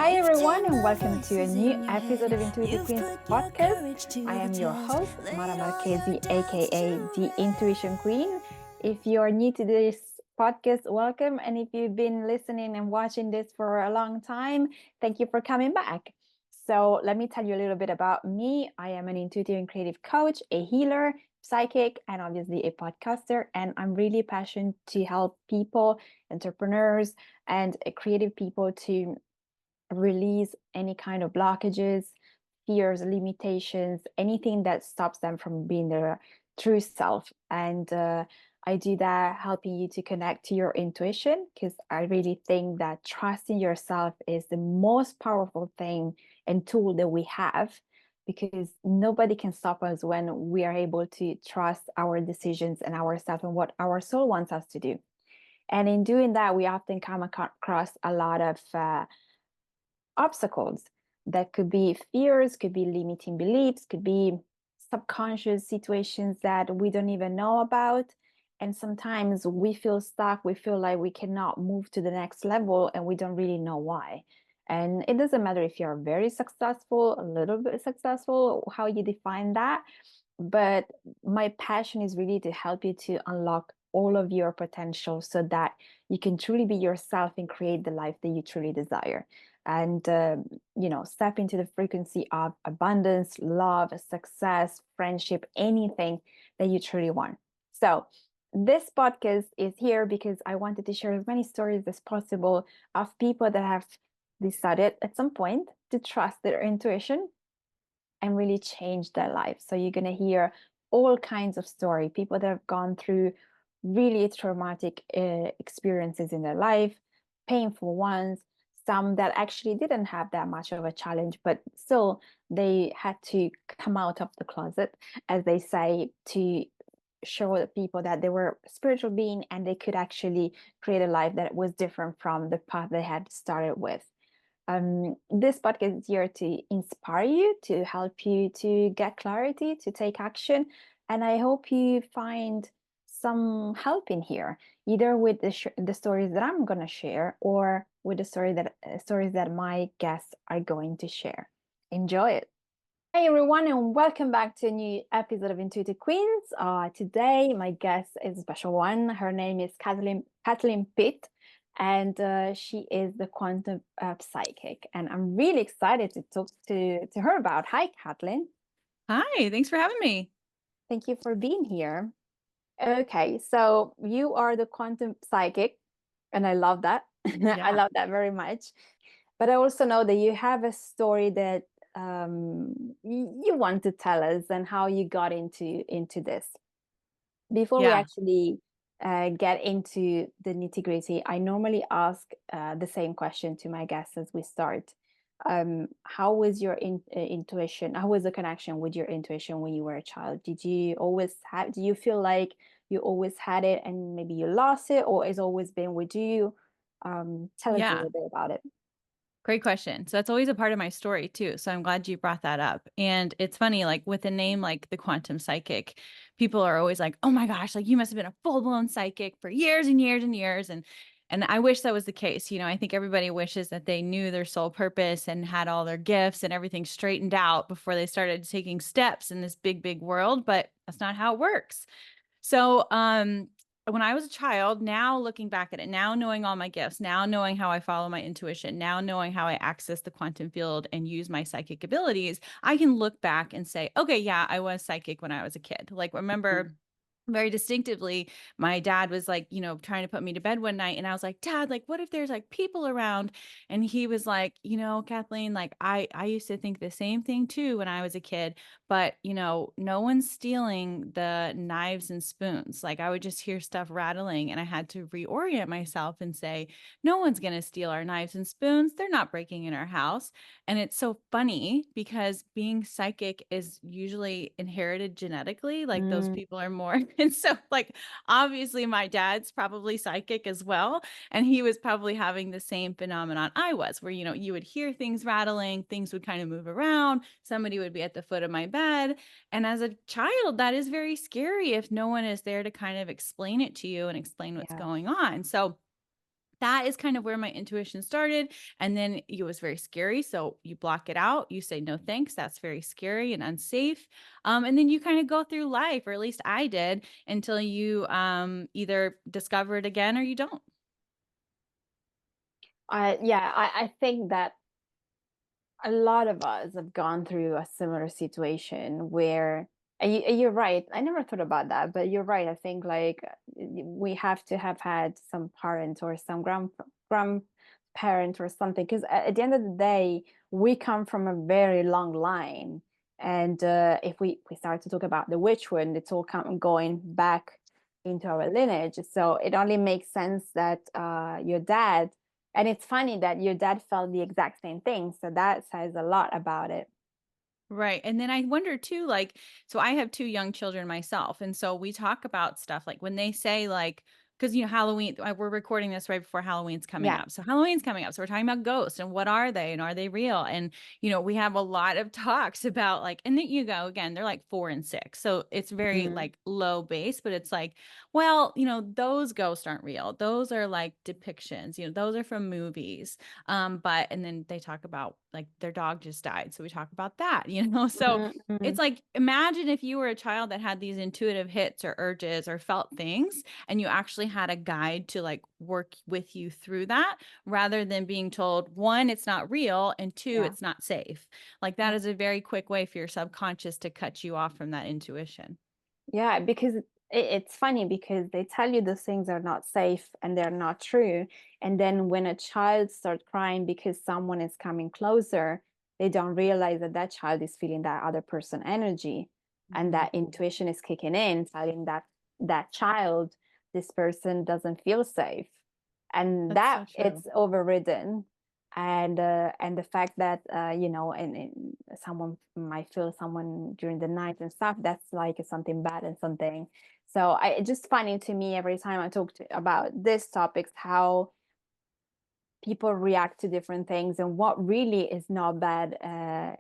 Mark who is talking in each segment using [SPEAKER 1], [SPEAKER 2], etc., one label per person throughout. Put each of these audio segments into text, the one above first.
[SPEAKER 1] Hi, everyone, and welcome to a new episode of Intuitive Queens podcast. I am your host, Mara Marchesi, aka the Intuition Queen. If you're new to this podcast, welcome. And if you've been listening and watching this for a long time, thank you for coming back. So, let me tell you a little bit about me. I am an intuitive and creative coach, a healer, psychic, and obviously a podcaster. And I'm really passionate to help people, entrepreneurs, and creative people to release any kind of blockages, fears, limitations, anything that stops them from being their true self. And I do that helping you to connect to your intuition, because I really think that trusting yourself is the most powerful thing and tool that we have, because nobody can stop us when we are able to trust our decisions and ourselves and what our soul wants us to do. And in doing that, we often come across a lot of obstacles that could be fears, could be limiting beliefs, could be subconscious situations that we don't even know about. And sometimes we feel stuck, we feel like we cannot move to the next level, and we don't really know why. And it doesn't matter if you're very successful, a little bit successful, how you define that. But my passion is really to help you to unlock all of your potential so that you can truly be yourself and create the life that you truly desire. And step into the frequency of abundance, love, success, friendship, anything that you truly want. So this podcast is here because I wanted to share as many stories as possible of people that have decided at some point to trust their intuition and really change their life. So you're going to hear all kinds of story, people that have gone through really traumatic experiences in their life, painful ones, some that actually didn't have that much of a challenge, but still they had to come out of the closet, as they say, to show the people that they were a spiritual being and they could actually create a life that was different from the path they had started with. This podcast is here to inspire you, to help you to get clarity, to take action. And I hope you find some help in here, either with the stories that I'm going to share or with the stories that my guests are going to share. Enjoy it. Hi, everyone, and welcome back to a new episode of Intuitive Queens. Today, my guest is a special one. Her name is Kathleen Pitt, and she is the quantum psychic. And I'm really excited to talk to her about. Hi, Kathleen.
[SPEAKER 2] Hi, thanks for having me.
[SPEAKER 1] Thank you for being here. Okay, so you are the quantum psychic, and I love that. I
[SPEAKER 2] Yeah.
[SPEAKER 1] love that very much. But I also know that you have a story that you want to tell us and how you got into this. Before we
[SPEAKER 2] Yeah.
[SPEAKER 1] actually get into the nitty-gritty, I normally ask the same question to my guests as we start. How was your intuition? How was the connection with your intuition when you were a child? Do you feel like you always had it and maybe you lost it, or it's always been with you? Tell us a
[SPEAKER 2] Yeah.
[SPEAKER 1] little bit about it.
[SPEAKER 2] Great question. So that's always a part of my story too. So I'm glad you brought that up. And it's funny, like with a name like the quantum psychic, people are always like, "Oh my gosh, like you must have been a full-blown psychic for years and years and years." And I wish that was the case. I think everybody wishes that they knew their soul purpose and had all their gifts and everything straightened out before they started taking steps in this big, big world, but that's not how it works. So, when I was a child, now looking back at it, now knowing all my gifts, now knowing how I follow my intuition, now knowing how I access the quantum field and use my psychic abilities, I can look back and say, okay, yeah, I was psychic when I was a kid. Like, remember very distinctively, my dad was like, trying to put me to bed one night. And I was like, Dad, like, what if there's like people around? And he was like, Kathleen, like, I used to think the same thing too when I was a kid, but, no one's stealing the knives and spoons. Like, I would just hear stuff rattling and I had to reorient myself and say, no one's going to steal our knives and spoons. They're not breaking in our house. And it's so funny because being psychic is usually inherited genetically. Like those
[SPEAKER 1] Mm,
[SPEAKER 2] people are more. And so, like, obviously, my dad's probably psychic as well. And he was probably having the same phenomenon I was, where, you would hear things rattling, things would kind of move around, somebody would be at the foot of my bed. And as a child, that is very scary if no one is there to kind of explain it to you and explain what's
[SPEAKER 1] yeah.
[SPEAKER 2] going on. So, that is kind of where my intuition started. And then it was very scary. So you block it out. You say, no, thanks. That's very scary and unsafe. And then you kind of go through life, or at least I did, until you either discover it again or you don't.
[SPEAKER 1] I think that a lot of us have gone through a similar situation where, and you're right. I never thought about that, but you're right. I think like we have to have had some parent or some grandparent or something, because at the end of the day, we come from a very long line. And if we start to talk about the witch wound, it's all going back into our lineage. So it only makes sense that your dad, and it's funny that your dad felt the exact same thing. So that says a lot about it.
[SPEAKER 2] Right. And then I wonder too, like, so I have two young children myself. And so we talk about stuff like when they say, like, because, Halloween, we're recording this right before Halloween's coming
[SPEAKER 1] Yeah.
[SPEAKER 2] up. So Halloween's coming up. So we're talking about ghosts and what are they and are they real? And, we have a lot of talks about like, and then you go again, they're like 4 and 6. So it's very
[SPEAKER 1] Mm.
[SPEAKER 2] like low base, but it's like, well, those ghosts aren't real. Those are like depictions, those are from movies. But and then they talk about like their dog just died. So we talk about that, So
[SPEAKER 1] Mm-hmm.
[SPEAKER 2] it's like imagine if you were a child that had these intuitive hits or urges or felt things and you actually had a guide to like work with you through that rather than being told one, it's not real, and two,
[SPEAKER 1] Yeah.
[SPEAKER 2] it's not safe. Like that
[SPEAKER 1] Yeah.
[SPEAKER 2] is a very quick way for your subconscious to cut you off from that intuition.
[SPEAKER 1] Yeah, because it's funny because they tell you those things are not safe and they're not true. And then when a child starts crying because someone is coming closer, they don't realize that that child is feeling that other person energy, and
[SPEAKER 2] Mhm.
[SPEAKER 1] that intuition is kicking in, telling that child this person doesn't feel safe, and
[SPEAKER 2] That's
[SPEAKER 1] that
[SPEAKER 2] so true.
[SPEAKER 1] it's overridden. And the fact that and someone might feel someone during the night and stuff, that's like something bad and something. So it's just funny to me every time I talk about these topics, how people react to different things, and what really is not bad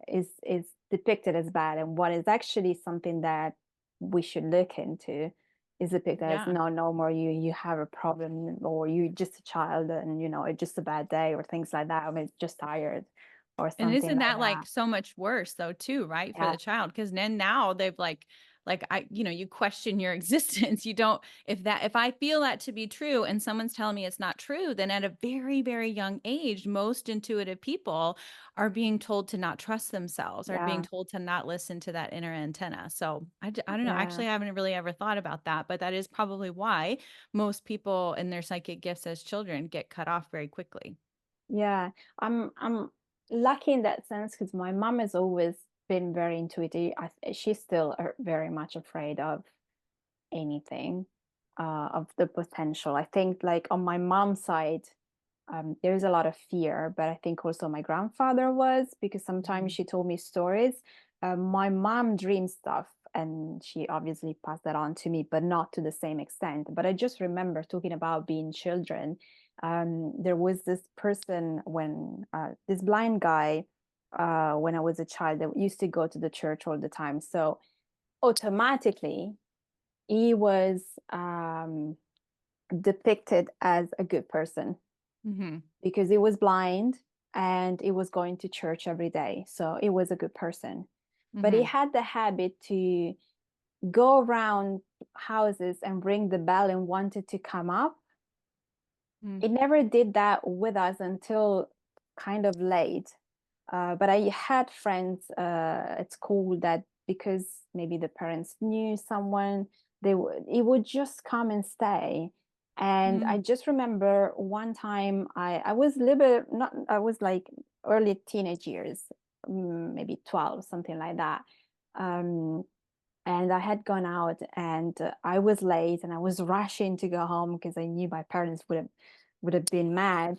[SPEAKER 1] is depicted as bad, and what is actually something that we should look into is depicted as,
[SPEAKER 2] Yeah.
[SPEAKER 1] no, no more, you have a problem, or you're just a child, and it's just a bad day, or things like that, or it's just tired or
[SPEAKER 2] And
[SPEAKER 1] something
[SPEAKER 2] isn't
[SPEAKER 1] like
[SPEAKER 2] that
[SPEAKER 1] that.
[SPEAKER 2] like so much worse though too, right? For
[SPEAKER 1] Yeah.
[SPEAKER 2] the child. Because then now they've like you question your existence. You don't if I feel that to be true and someone's telling me it's not true, then at a very, very young age, most intuitive people are being told to not trust themselves, are being
[SPEAKER 1] Yeah.
[SPEAKER 2] told to not listen to that inner antenna. So I don't know.
[SPEAKER 1] Yeah.
[SPEAKER 2] Actually, I haven't really ever thought about that, but that is probably why most people in their psychic gifts as children get cut off very quickly.
[SPEAKER 1] Yeah, I'm lucky in that sense because my mom has always been very intuitive. She's still very much afraid of anything, of the potential. I think like on my mom's side, there's a lot of fear, but I think also my grandfather was, because sometimes
[SPEAKER 2] Mhm.
[SPEAKER 1] she told me stories. My mom dreams stuff, and she obviously passed that on to me, but not to the same extent. But I just remember talking about being children. There was this person when this blind guy, when I was a child, that used to go to the church all the time. So automatically, he was depicted as a good person
[SPEAKER 2] Mhm.
[SPEAKER 1] because he was blind and he was going to church every day. So he was a good person. But he
[SPEAKER 2] Mhm.
[SPEAKER 1] had the habit to go around houses and ring the bell and wanted to come up.
[SPEAKER 2] Mhm.
[SPEAKER 1] It never did that with us until kind of late. But I had friends at school that, because maybe the parents knew someone, it would just come and stay. And I
[SPEAKER 2] Mhm.
[SPEAKER 1] just remember one time I was a little bit, not, I was like early teenage years, maybe 12, something like that. Um, and I had gone out, and I was late and I was rushing to go home because I knew my parents would have been mad.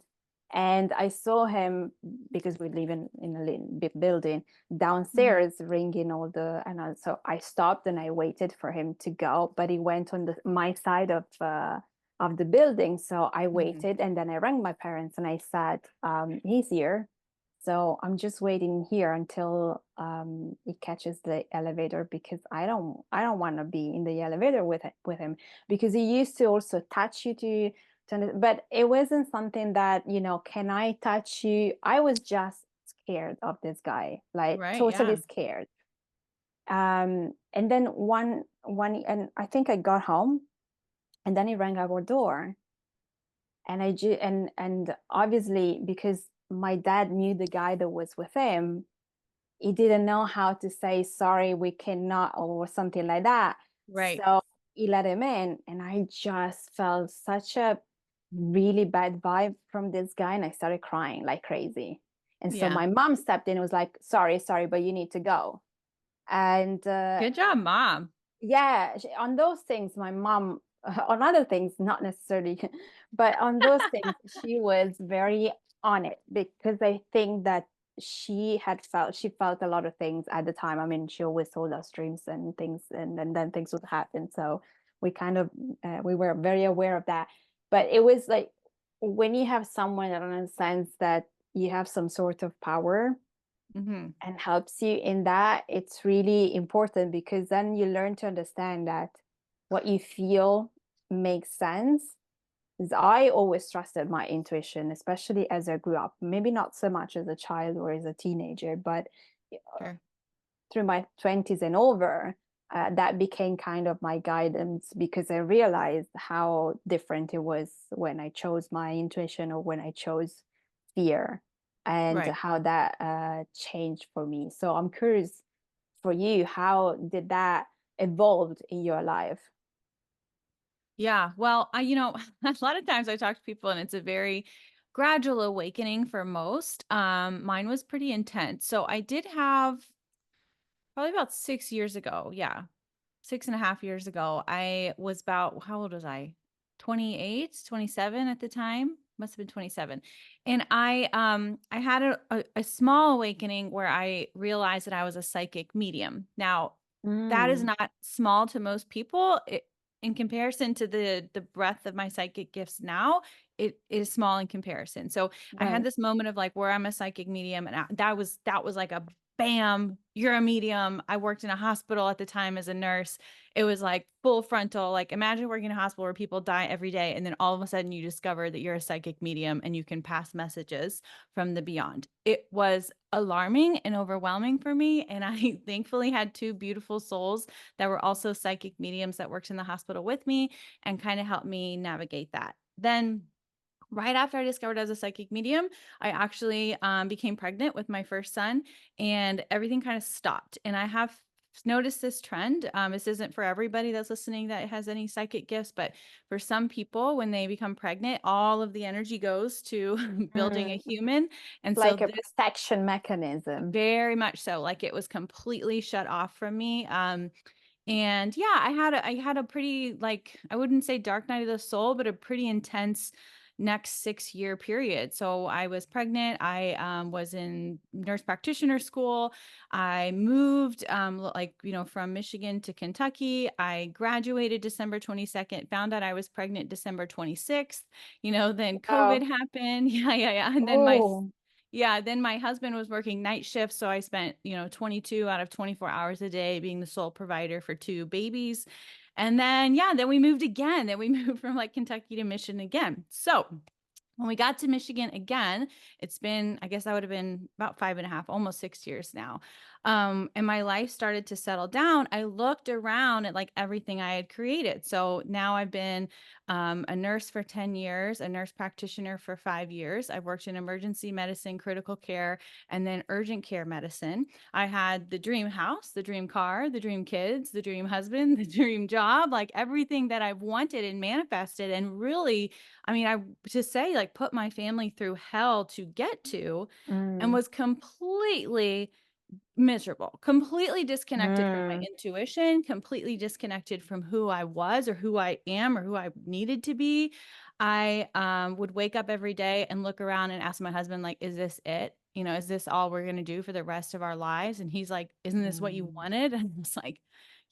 [SPEAKER 1] And I saw him, because we live in a little big building,
[SPEAKER 2] Mhm.
[SPEAKER 1] downstairs ringing all the, so I stopped and I waited for him to go, but he went on my side of the building. So I
[SPEAKER 2] Mhm.
[SPEAKER 1] waited, and then I rang my parents and I said, he's here. So I'm just waiting here until he catches the elevator, because I don't want to be in the elevator with him, because he used to also touch you But it wasn't something that, can I touch you? I was just scared of this guy, like
[SPEAKER 2] Right.
[SPEAKER 1] totally
[SPEAKER 2] Yeah.
[SPEAKER 1] scared. And then and I think I got home, and then he rang our door, and and obviously because my dad knew the guy that was with him, he didn't know how to say sorry, we cannot, or something like that.
[SPEAKER 2] Right.
[SPEAKER 1] So he let him in, and I just felt such a really bad vibe from this guy, and I started crying like crazy. And so
[SPEAKER 2] Yeah.
[SPEAKER 1] my mom stepped in and was like, sorry, sorry, but you need to go. And
[SPEAKER 2] Good job, mom.
[SPEAKER 1] yeah, on those things, my mom, on other things, not necessarily, but on those things, she was very on it, because I think that she felt a lot of things at the time. I mean, she always told us dreams and things, and then things would happen. So we kind of, we were very aware of that. But it was like, when you have someone that understands that you have some sort of power
[SPEAKER 2] Hmm.
[SPEAKER 1] and helps you in that, it's really important, because then you learn to understand that what you feel makes sense. Because I always trusted my intuition, especially as I grew up. Maybe not so much as a child or as a teenager, but
[SPEAKER 2] Sure.
[SPEAKER 1] through my 20s and over, that became kind of my guidance, because I realized how different it was when I chose my intuition or when I chose fear, and
[SPEAKER 2] Right.
[SPEAKER 1] how that changed for me. So I'm curious, for you, how did that evolve in your life?
[SPEAKER 2] Yeah. Well, a lot of times I talk to people and it's a very gradual awakening for most. Mine was pretty intense. So I did have probably about 6 years ago. Yeah. 6.5 years ago. I was about, how old was I? 28, 27 at the time. Must have been 27. And I had a small awakening where I realized that I was a psychic medium. Now, that is
[SPEAKER 1] Mm,
[SPEAKER 2] not small to most people. In comparison to the breadth of my psychic gifts now, it is small in comparison. So I had
[SPEAKER 1] right.
[SPEAKER 2] this moment of like where I'm a psychic medium, and that was like a bam, you're a medium. I worked in a hospital at the time as a nurse. It was like full frontal. Like imagine working in a hospital where people die every day, and then all of a sudden you discover that you're a psychic medium and you can pass messages from the beyond. It was alarming and overwhelming for me. And I thankfully had two beautiful souls that were also psychic mediums that worked in the hospital with me and kind of helped me navigate that. Then right after I discovered I was a psychic medium, I actually became pregnant with my first son, and everything kind of stopped. And I have noticed this trend. This isn't for everybody that's listening that has any psychic gifts, but for some people, when they become pregnant, all of the energy goes to building a
[SPEAKER 1] Mm,
[SPEAKER 2] human. And so
[SPEAKER 1] like a
[SPEAKER 2] this
[SPEAKER 1] protection mechanism.
[SPEAKER 2] very much so, like it was completely shut off from me. And yeah, I had a pretty, like, I wouldn't say dark night of the soul, but a pretty intense next 6 year period. So I was pregnant. I was in nurse practitioner school. I moved from Michigan to Kentucky. I graduated December 22nd, found out I was pregnant December 26th. Then COVID
[SPEAKER 1] Wow.
[SPEAKER 2] happened. Yeah, yeah, yeah. And then
[SPEAKER 1] Oh,
[SPEAKER 2] my husband was working night shifts, so I spent, 22 out of 24 hours a day being the sole provider for two babies. And then yeah, then we moved again. Then we moved from like Kentucky to Michigan again. So when we got to Michigan again, it's been, I guess that would have been about 5.5, almost 6 years now. And my life started to settle down. I looked around at like everything I had created. So now I've been a nurse for 10 years, a nurse practitioner for 5 years. I've worked in emergency medicine, critical care, and then urgent care medicine. I had the dream house, the dream car, the dream kids, the dream husband, the dream job, like everything that I've wanted and manifested. And really, I mean, I to say like put my family through hell to get to, and
[SPEAKER 1] mm,
[SPEAKER 2] was completely miserable, completely disconnected from my
[SPEAKER 1] mm,
[SPEAKER 2] intuition, completely disconnected from who I was or who I am or who I needed to be. I would wake up every day and look around and ask my husband, like, is this it? Is this all we're going to do for the rest of our lives? And he's like, isn't this what you
[SPEAKER 1] mm,
[SPEAKER 2] wanted? And I was like,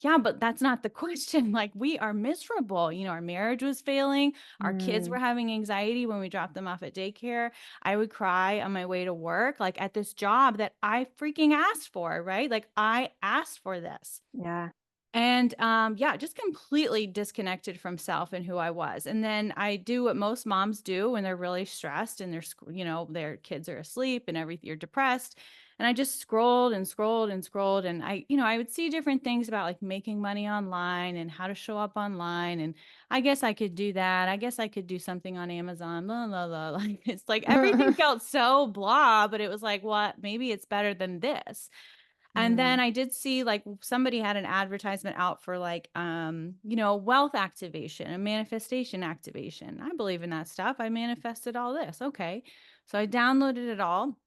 [SPEAKER 2] yeah, but that's not the question. Like, we are miserable. Our marriage was failing. Our kids were
[SPEAKER 1] mm,
[SPEAKER 2] having anxiety when we dropped them off at daycare. I would cry on my way to work, like at this job that I freaking asked for, right? Like I asked for this.
[SPEAKER 1] yeah.
[SPEAKER 2] And yeah, just completely disconnected from self and who I was. And then I do what most moms do when they're really stressed and their kids are asleep and everything, you're depressed. And I just scrolled and scrolled and scrolled. And I would see different things about like making money online and how to show up online. And I guess I could do that. I guess I could do something on Amazon, blah, blah, blah. Like it's like everything felt so blah, but it was like, what? Maybe it's better than this. And
[SPEAKER 1] Mm,
[SPEAKER 2] then I did see like somebody had an advertisement out for like wealth activation and manifestation activation. I believe in that stuff. I manifested all this. Okay. So I downloaded it all.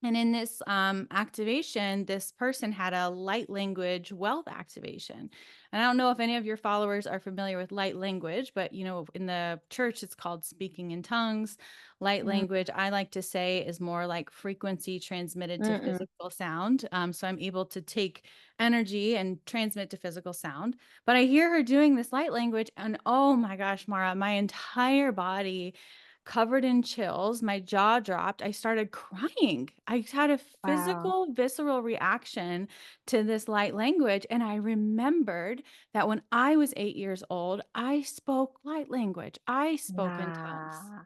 [SPEAKER 2] And in this activation, this person had a light language wealth activation. And I don't know if any of your followers are familiar with light language, but in the church, it's called speaking in tongues. Light
[SPEAKER 1] mm,
[SPEAKER 2] language, I like to say, is more like frequency transmitted to
[SPEAKER 1] mm-mm.
[SPEAKER 2] physical sound. So I'm able to take energy and transmit to physical sound. But I hear her doing this light language, and oh my gosh, Mara, my entire body covered in chills. My jaw dropped. I started crying. I had a
[SPEAKER 1] Wow.
[SPEAKER 2] physical, visceral reaction to this light language. And I remembered that when I was 8 years old, I spoke light language. I spoke in tongues.
[SPEAKER 1] Yeah.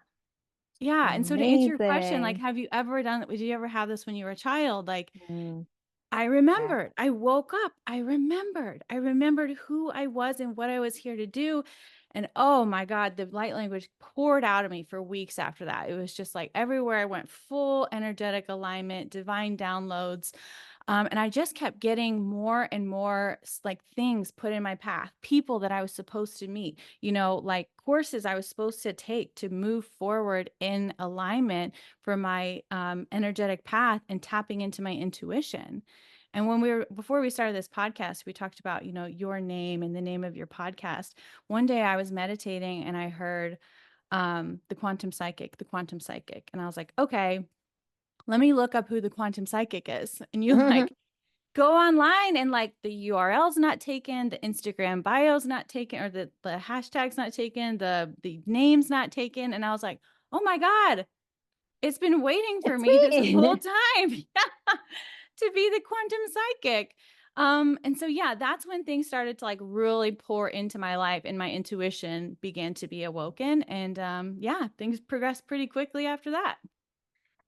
[SPEAKER 2] Yeah. And so to answer your question, like,
[SPEAKER 1] Amazing.
[SPEAKER 2] have you ever done it? Did you ever have this when you were a child? Like,
[SPEAKER 1] Mm,
[SPEAKER 2] I
[SPEAKER 1] yeah.
[SPEAKER 2] remembered. I woke up. I remembered. I remembered who I was and what I was here to do. And oh my God, the light language poured out of me for weeks after that. It was just like everywhere I went, full energetic alignment, divine downloads. And I just kept getting more and more like things put in my path, people that I was supposed to meet, like courses I was supposed to take to move forward in alignment for my energetic path and tapping into my intuition. And before we started this podcast, we talked about, your name and the name of your podcast. One day I was meditating and I heard the quantum psychic, the quantum psychic. And I was like, okay, let me look up who the quantum psychic is. And you like go online and like the URL's not taken, the Instagram bio's not taken, or the hashtag's not taken, the name's not taken. And I was like, oh my God, it's been waiting for
[SPEAKER 1] It's
[SPEAKER 2] me this whole
[SPEAKER 1] me.
[SPEAKER 2] time to be the quantum psychic. And so yeah, that's when things started to like really pour into my life and my intuition began to be awoken. And yeah, things progressed pretty quickly after that.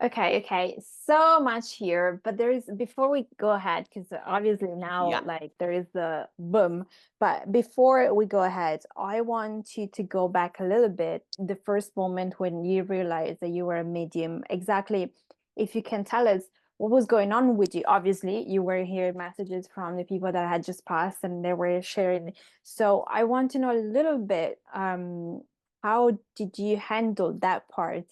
[SPEAKER 1] Okay, okay. So much here, but there is before we go ahead, because obviously now
[SPEAKER 2] Yeah,
[SPEAKER 1] like there is the boom. But before we go ahead, I want you to go back a little bit. The first moment when you realized that you were a medium, exactly. If you can tell us what was going on with you. Obviously, you were hearing messages from the people that had just passed and they were sharing. So I want to know a little bit, how did you handle that part?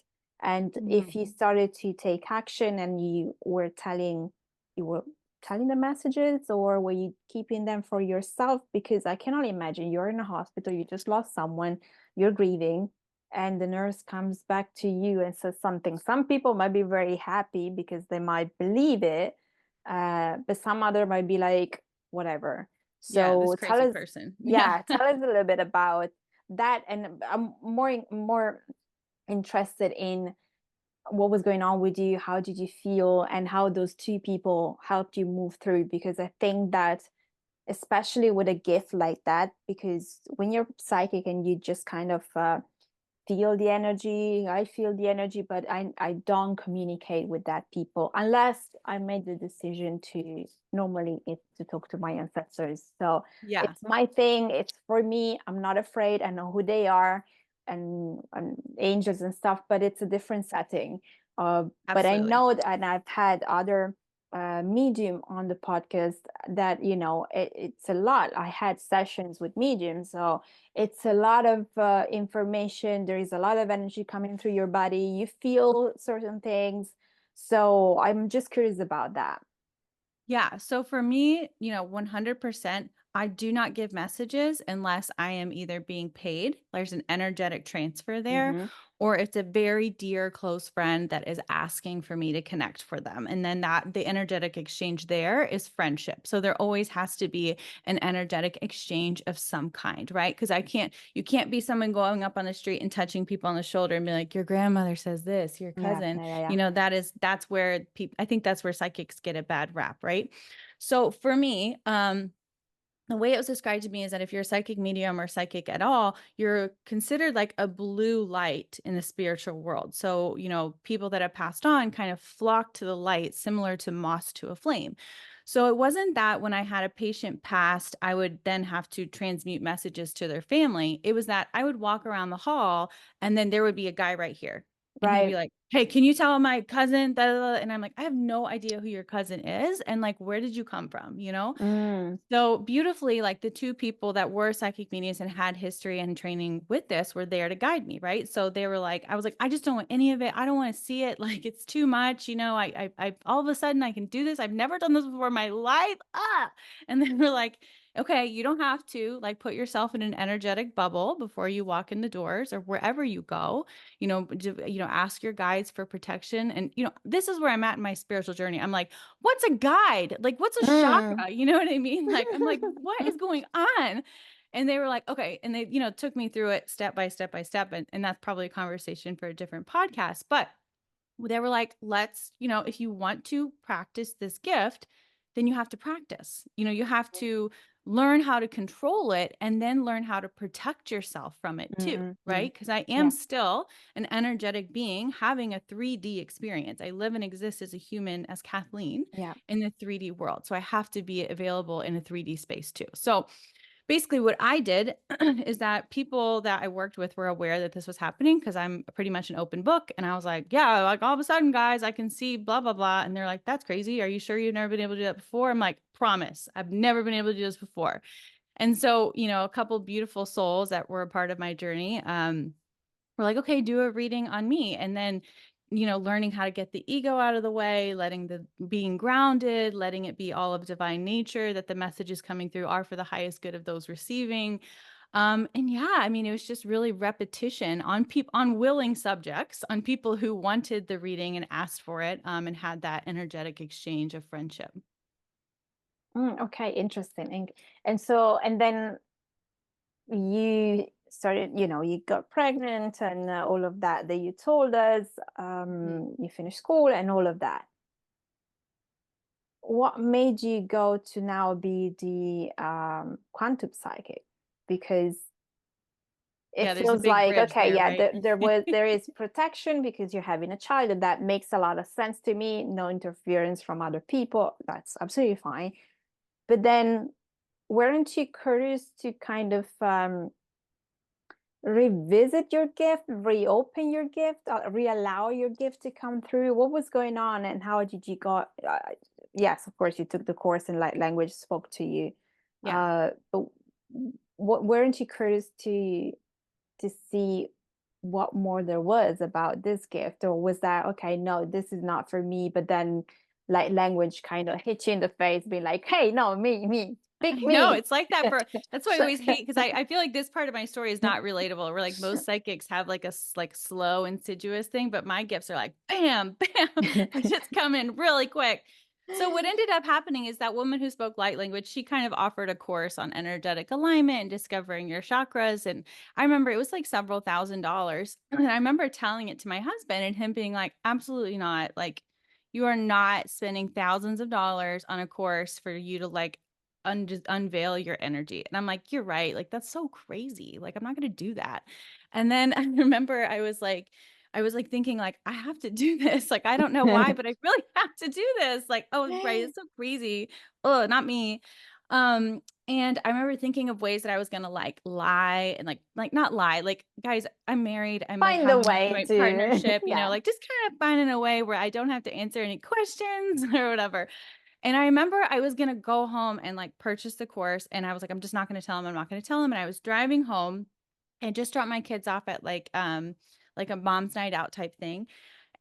[SPEAKER 1] And if you
[SPEAKER 2] Mhm.
[SPEAKER 1] started to take action and you were telling the messages, or were you keeping them for yourself? Because I cannot imagine you're in a hospital, you just lost someone, you're grieving, and the nurse comes back to you and says something. Some people might be very happy because they might believe it, but some other might be like, whatever.
[SPEAKER 2] Yeah, this
[SPEAKER 1] So tell
[SPEAKER 2] crazy
[SPEAKER 1] us,
[SPEAKER 2] person. Yeah.
[SPEAKER 1] yeah, tell us a little bit about that. And I'm more interested in what was going on with you, how did you feel, and how those two people helped you move through. Because I think that, especially with a gift like that, because when you're psychic and you just kind of feel the energy, I feel the energy, but I don't communicate with that people unless I made the decision to normally it to talk to my ancestors. So
[SPEAKER 2] Yeah,
[SPEAKER 1] it's my thing, it's for me. I'm not afraid. I know who they are, and angels and stuff, but it's a different setting. But I
[SPEAKER 2] absolutely.
[SPEAKER 1] know that, and I've had other medium on the podcast that it's a lot. I had sessions with mediums, so it's a lot of information. There is a lot of energy coming through your body. You feel certain things. So I'm just curious about that.
[SPEAKER 2] Yeah. So for me, 100%, I do not give messages unless I am either being paid, there's an energetic transfer there,
[SPEAKER 1] Mm-hmm.
[SPEAKER 2] or it's a very dear close friend that is asking for me to connect for them. And then that the energetic exchange there is friendship. So there always has to be an energetic exchange of some kind, right? Because you can't be someone going up on the street and touching people on the shoulder and be like, your grandmother says this, your
[SPEAKER 1] Yeah,
[SPEAKER 2] cousin,
[SPEAKER 1] yeah, yeah, yeah.
[SPEAKER 2] that's where people, I think that's where psychics get a bad rap, right? So for me, the way it was described to me is that if you're a psychic medium or psychic at all, you're considered like a blue light in the spiritual world. So, people that have passed on kind of flock to the light, similar to moss to a flame. So it wasn't that when I had a patient passed, I would then have to transmute messages to their family. It was that I would walk around the hall and then there would be a guy right here. And he'd be
[SPEAKER 1] Right.
[SPEAKER 2] like, "Hey, can you tell my cousin?" Da, da, da," And I'm like, "I have no idea who your cousin is. And like, where did you come from?
[SPEAKER 1] Mm,
[SPEAKER 2] So beautifully, like the two people that were psychic mediums and had history and training with this were there to guide me, right? So they were like, I was like, I just don't want any of it. I don't want to see it. Like it's too much. All of a sudden I can do this. I've never done this before in my life. Ah, and they were like, okay, you don't have to like put yourself in an energetic bubble before you walk in the doors or wherever you go. Ask your guides for protection. And this is where I'm at in my spiritual journey. I'm like, what's a guide? Like, what's a
[SPEAKER 1] mm.
[SPEAKER 2] chakra? You know what I mean? Like, I'm like, what is going on? And they were like, okay. And they, took me through it step by step by step. And that's probably a conversation for a different podcast. But they were like, if you want to practice this gift, then you have to practice. You have to learn how to control it and then learn how to protect yourself from it too,
[SPEAKER 1] Mm, mm.
[SPEAKER 2] right? Because I am
[SPEAKER 1] Yeah.
[SPEAKER 2] still an energetic being having a 3D experience. I live and exist as a human, as Kathleen,
[SPEAKER 1] Yeah.
[SPEAKER 2] in the 3D world. So I have to be available in a 3D space too. So basically what I did is that people that I worked with were aware that this was happening because I'm pretty much an open book. And I was like, yeah, like all of a sudden, guys, I can see blah, blah, blah. And they're like, that's crazy. Are you sure you've never been able to do that before? I'm like, promise, I've never been able to do this before. And so, a couple beautiful souls that were a part of my journey, we're like, okay, do a reading on me. And then, learning how to get the ego out of the way, letting the being grounded, letting it be all of divine nature, that the messages coming through are for the highest good of those receiving. And yeah, I mean, it was just really repetition on people, on willing subjects, on people who wanted the reading and asked for it, and had that energetic exchange of friendship.
[SPEAKER 1] Okay, interesting. And then you started, you got pregnant and all of that you told us. You finished school and all of that. What made you go to now be the quantum psychic? Because it
[SPEAKER 2] Yeah, there's a
[SPEAKER 1] feels
[SPEAKER 2] big
[SPEAKER 1] like,
[SPEAKER 2] bridge
[SPEAKER 1] okay,
[SPEAKER 2] there,
[SPEAKER 1] yeah,
[SPEAKER 2] right?
[SPEAKER 1] there is protection because you're having a child, and that makes a lot of sense to me. No interference from other people. That's absolutely fine. But then weren't you curious to kind of revisit your gift, reopen your gift, reallow your gift to come through? What was going on, and how did you go? Yes, of course, you took the course and language spoke to you.
[SPEAKER 2] Yeah.
[SPEAKER 1] But what weren't you curious to see what more there was about this gift, or was that okay? No, this is not for me. But then, like language kind of hit you in the face, being like, "Hey, no, me,
[SPEAKER 2] I
[SPEAKER 1] pick
[SPEAKER 2] know
[SPEAKER 1] me."
[SPEAKER 2] it's like that that's why I always hate because I feel like this part of my story is not relatable. Where like most psychics have like a like slow, insidious thing, but my gifts are like bam, bam, they just come in really quick. So what ended up happening is that woman who spoke light language, she kind of offered a course on energetic alignment and discovering your chakras. And I remember it was like several $1,000s. And I remember telling it to my husband and him being like, absolutely not. Like you are not spending thousands of dollars on a course for you to like just unveil your energy. And I'm like, you're right. Like, that's so crazy. Like, I'm not going to do that. And then I remember I was like thinking like, I have to do this. Like, I don't know why, but I really have to do this. Like, oh, right. It's so crazy. Oh, not me. And I remember thinking of ways that I was gonna like lie and like not lie, like guys, I'm married, I'm like
[SPEAKER 1] Find a
[SPEAKER 2] having a
[SPEAKER 1] way
[SPEAKER 2] joint
[SPEAKER 1] to,
[SPEAKER 2] partnership,
[SPEAKER 1] yeah.
[SPEAKER 2] like just kind of finding a way where I don't have to answer any questions or whatever. And I remember I was gonna go home and like purchase the course, and I was like, I'm just not gonna tell him. I'm not gonna tell him. And I was driving home and just dropped my kids off at like a mom's night out type thing.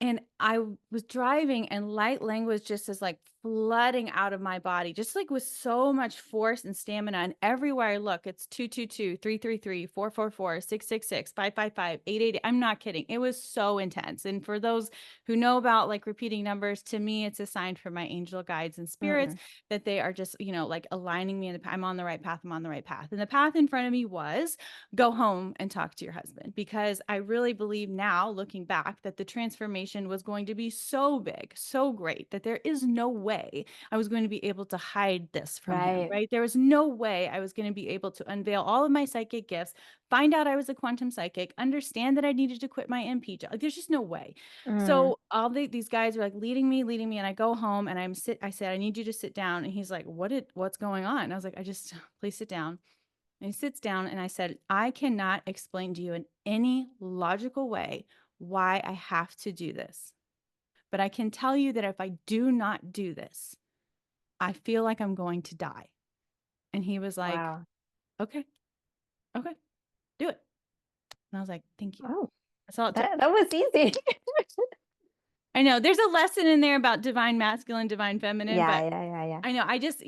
[SPEAKER 2] And I was driving and light language just is like flooding out of my body, just like with so much force and stamina. And everywhere I look, it's 222, 333, 444, 666, 555, 888. I'm not kidding. It was so intense. And for those who know about like repeating numbers, to me, it's a sign from my angel guides and spirits
[SPEAKER 1] Mm,
[SPEAKER 2] that they are just, like aligning me in I'm on the right path. I'm on the right path. And the path in front of me was go home and talk to your husband, because I really believe now, looking back, that the transformation was going to be so big, so great that there is no way way I was going to be able to hide this from him,
[SPEAKER 1] Right.
[SPEAKER 2] right? There was no way I was going to be able to unveil all of my psychic gifts, find out I was a quantum psychic, understand that I needed to quit my MP job. Like, there's just no way.
[SPEAKER 1] Mm,
[SPEAKER 2] So these guys were like leading me, and I go home and I said, I need you to sit down. And he's like, what's going on? And I was like, please sit down. And he sits down and I said, I cannot explain to you in any logical way why I have to do this. But I can tell you that if I do not do this, I feel like I'm going to die. And he was like,
[SPEAKER 1] wow.
[SPEAKER 2] okay, okay, do it. And I was like, thank you.
[SPEAKER 1] Oh,
[SPEAKER 2] That's all it took.
[SPEAKER 1] that was easy.
[SPEAKER 2] I know there's a lesson in there about divine masculine, divine feminine,
[SPEAKER 1] Yeah,
[SPEAKER 2] but
[SPEAKER 1] yeah, yeah, yeah.
[SPEAKER 2] I know. I just,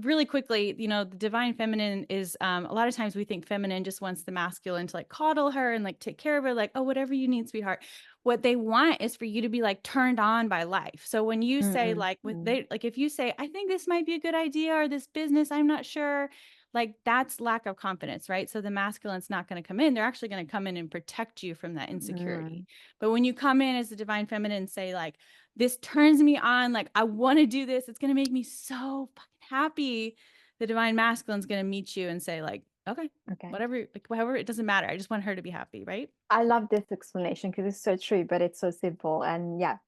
[SPEAKER 2] really quickly, the divine feminine is a lot of times we think feminine just wants the masculine to like coddle her and like take care of her, like, oh, whatever you need, sweetheart. What they want is for you to be like turned on by life. So when you say
[SPEAKER 1] Mm-mm,
[SPEAKER 2] like
[SPEAKER 1] mm,
[SPEAKER 2] if you say, I think this might be a good idea or this business, I'm not sure, like that's lack of confidence, right? So the masculine's not going to come in. They're actually going to come in and protect you from that insecurity.
[SPEAKER 1] mm.
[SPEAKER 2] But when you come in as the divine feminine and say like, this turns me on, like I want to do this, it's going to make me so fucking happy, the divine masculine's going to meet you and say like, okay,
[SPEAKER 1] Okay.
[SPEAKER 2] whatever, like whatever, it doesn't matter, I just want her to be happy, right?
[SPEAKER 1] I love this explanation because it's so true, but it's so simple. And yeah,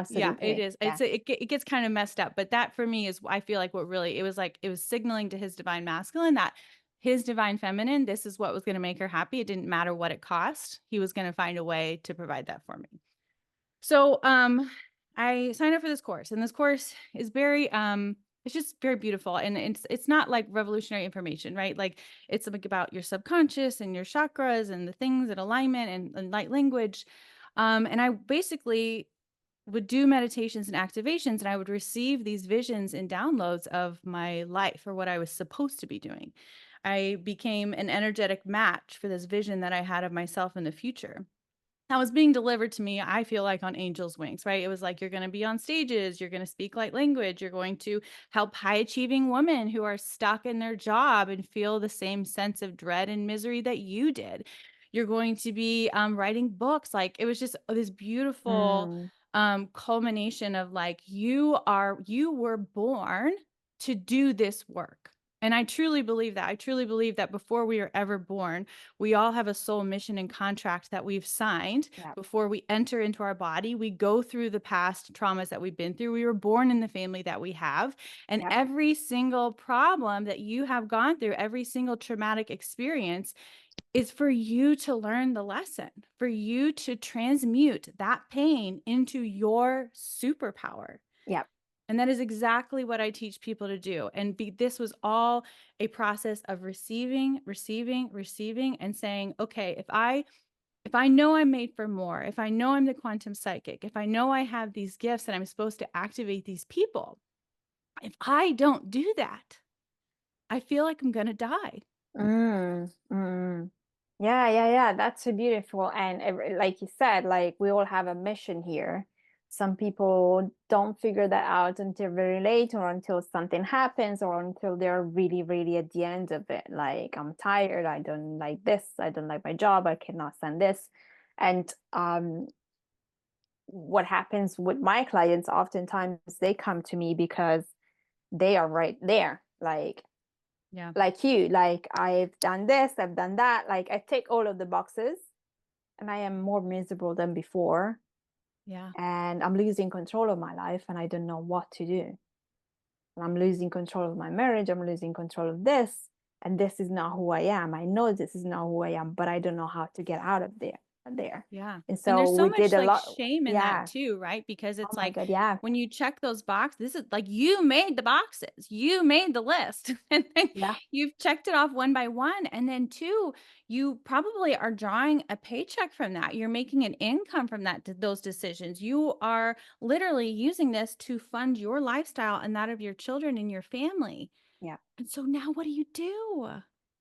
[SPEAKER 2] Yeah, it
[SPEAKER 1] absolutely.
[SPEAKER 2] is.
[SPEAKER 1] Yeah.
[SPEAKER 2] It gets kind of messed up, but that for me is, I feel like what really, it was signaling to his divine masculine that his divine feminine, this is what was going to make her happy. It didn't matter what it cost. He was going to find a way to provide that for me. So I signed up for this course, and this course is very it's just very beautiful, and it's not like revolutionary information, right? Like it's like about your subconscious and your chakras and the things in alignment and light language. And I basically would do meditations and activations, and I would receive these visions and downloads of my life or what I was supposed to be doing. I became an energetic match for this vision that I had of myself in the future that was being delivered to me, I feel like on angel's wings, right? It was like, you're going to be on stages, you're going to speak light language, you're going to help high achieving women who are stuck in their job and feel the same sense of dread and misery that you did. You're going to be writing books. Like it was just this beautiful
[SPEAKER 1] Mm,
[SPEAKER 2] culmination of like, you were born to do this work. And I truly believe that. I truly believe that before we are ever born, we all have a soul mission and contract that we've signed
[SPEAKER 1] yeah.
[SPEAKER 2] before we enter into our body. We go through the past traumas that we've been through. We were born in the family that we have. And
[SPEAKER 1] Yeah.
[SPEAKER 2] every single problem that you have gone through, every single traumatic experience is for you to learn the lesson, for you to transmute that pain into your superpower.
[SPEAKER 1] Yeah.
[SPEAKER 2] And that is exactly what I teach people to do. And this was all a process of receiving, receiving, receiving, and saying, okay, if I know I'm made for more, if I know I'm the quantum psychic, if I know I have these gifts and I'm supposed to activate these people, if I don't do that, I feel like I'm going to die.
[SPEAKER 1] Mm, mm. Yeah, yeah, yeah. That's so beautiful. And like you said, like we all have a mission here. Some people don't figure that out until very late or until something happens or until they're really, really at the end of it. Like, I'm tired. I don't like this. I don't like my job. I cannot stand this. And what happens with my clients, oftentimes they come to me because they are right there.
[SPEAKER 2] Yeah.
[SPEAKER 1] Like you, like I've done this, I've done that, like I tick all of the boxes and I am more miserable than before,
[SPEAKER 2] Yeah.
[SPEAKER 1] and I'm losing control of my life and I don't know what to do. And I'm losing control of my marriage, I'm losing control of this, and this is not who I am. I know this is not who I am, but I don't know how to get out of there.
[SPEAKER 2] Yeah.
[SPEAKER 1] And
[SPEAKER 2] And
[SPEAKER 1] so
[SPEAKER 2] there's so
[SPEAKER 1] we did
[SPEAKER 2] much
[SPEAKER 1] a
[SPEAKER 2] like
[SPEAKER 1] lot.
[SPEAKER 2] shame in that
[SPEAKER 1] Yeah.
[SPEAKER 2] too, right? Because
[SPEAKER 1] Oh
[SPEAKER 2] it's
[SPEAKER 1] my
[SPEAKER 2] like
[SPEAKER 1] God. Yeah.
[SPEAKER 2] when you check those boxes, this is like you made the boxes, you made the list, and then
[SPEAKER 1] Yeah.
[SPEAKER 2] you've checked it off one by one. And then two, you probably are drawing a paycheck from that. You're making an income from those decisions. You are literally using this to fund your lifestyle and that of your children and your family.
[SPEAKER 1] Yeah.
[SPEAKER 2] And so now what do you do?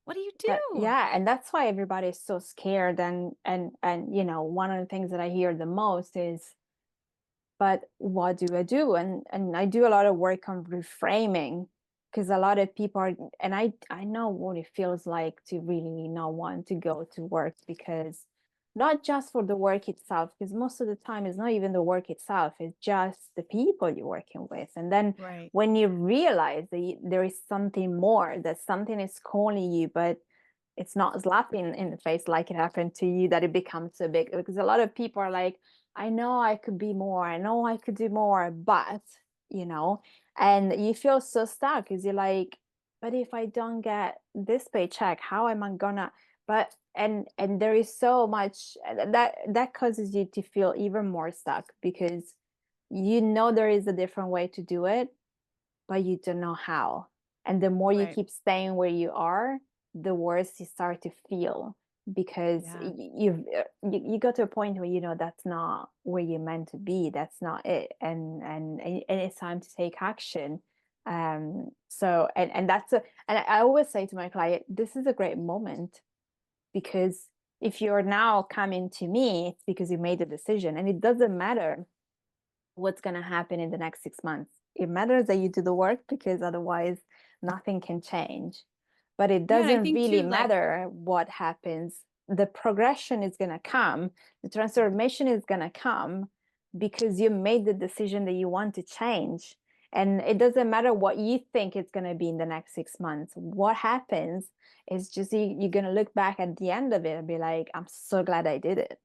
[SPEAKER 2] What do you
[SPEAKER 1] That,
[SPEAKER 2] do?
[SPEAKER 1] yeah, and that's why everybody is so scared. And one of the things that I hear the most is, but what do I do? And I do a lot of work on reframing, because a lot of people are, and I know what it feels like to really not want to go to work because not just for the work itself, because most of the time it's not even the work itself, it's just the people you're working with. And then
[SPEAKER 2] Right.
[SPEAKER 1] when you realize that there is something more, that something is calling you, but it's not slapping in the face like it happened to you, that it becomes so big. Because a lot of people are like, I know I could be more, I know I could do more, but, you know, and you feel so stuck because you're like, but if I don't get this paycheck, how am I gonna? But and there is so much that causes you to feel even more stuck, because you know there is a different way to do it, but you don't know how. And the more you
[SPEAKER 2] Right.
[SPEAKER 1] keep staying where you are, the worse you start to feel, because
[SPEAKER 2] Yeah.
[SPEAKER 1] you got to a point where you know that's not where you're meant to be. That's not it, and it's time to take action. So and that's a and I always say to my client, this is a great moment, because if you're now coming to me, it's because you made a decision, and it doesn't matter what's going to happen in the next 6 months. It matters that you do the work, because otherwise nothing can change. But it
[SPEAKER 2] Yeah. And I
[SPEAKER 1] doesn't
[SPEAKER 2] think
[SPEAKER 1] really
[SPEAKER 2] too, like,
[SPEAKER 1] matter what happens. The progression is going to come, the transformation is going to come, because you made the decision that you want to change. And it doesn't matter what you think it's going to be in the next 6 months. What happens is just you're going to look back at the end of it and be like, I'm so glad I did it.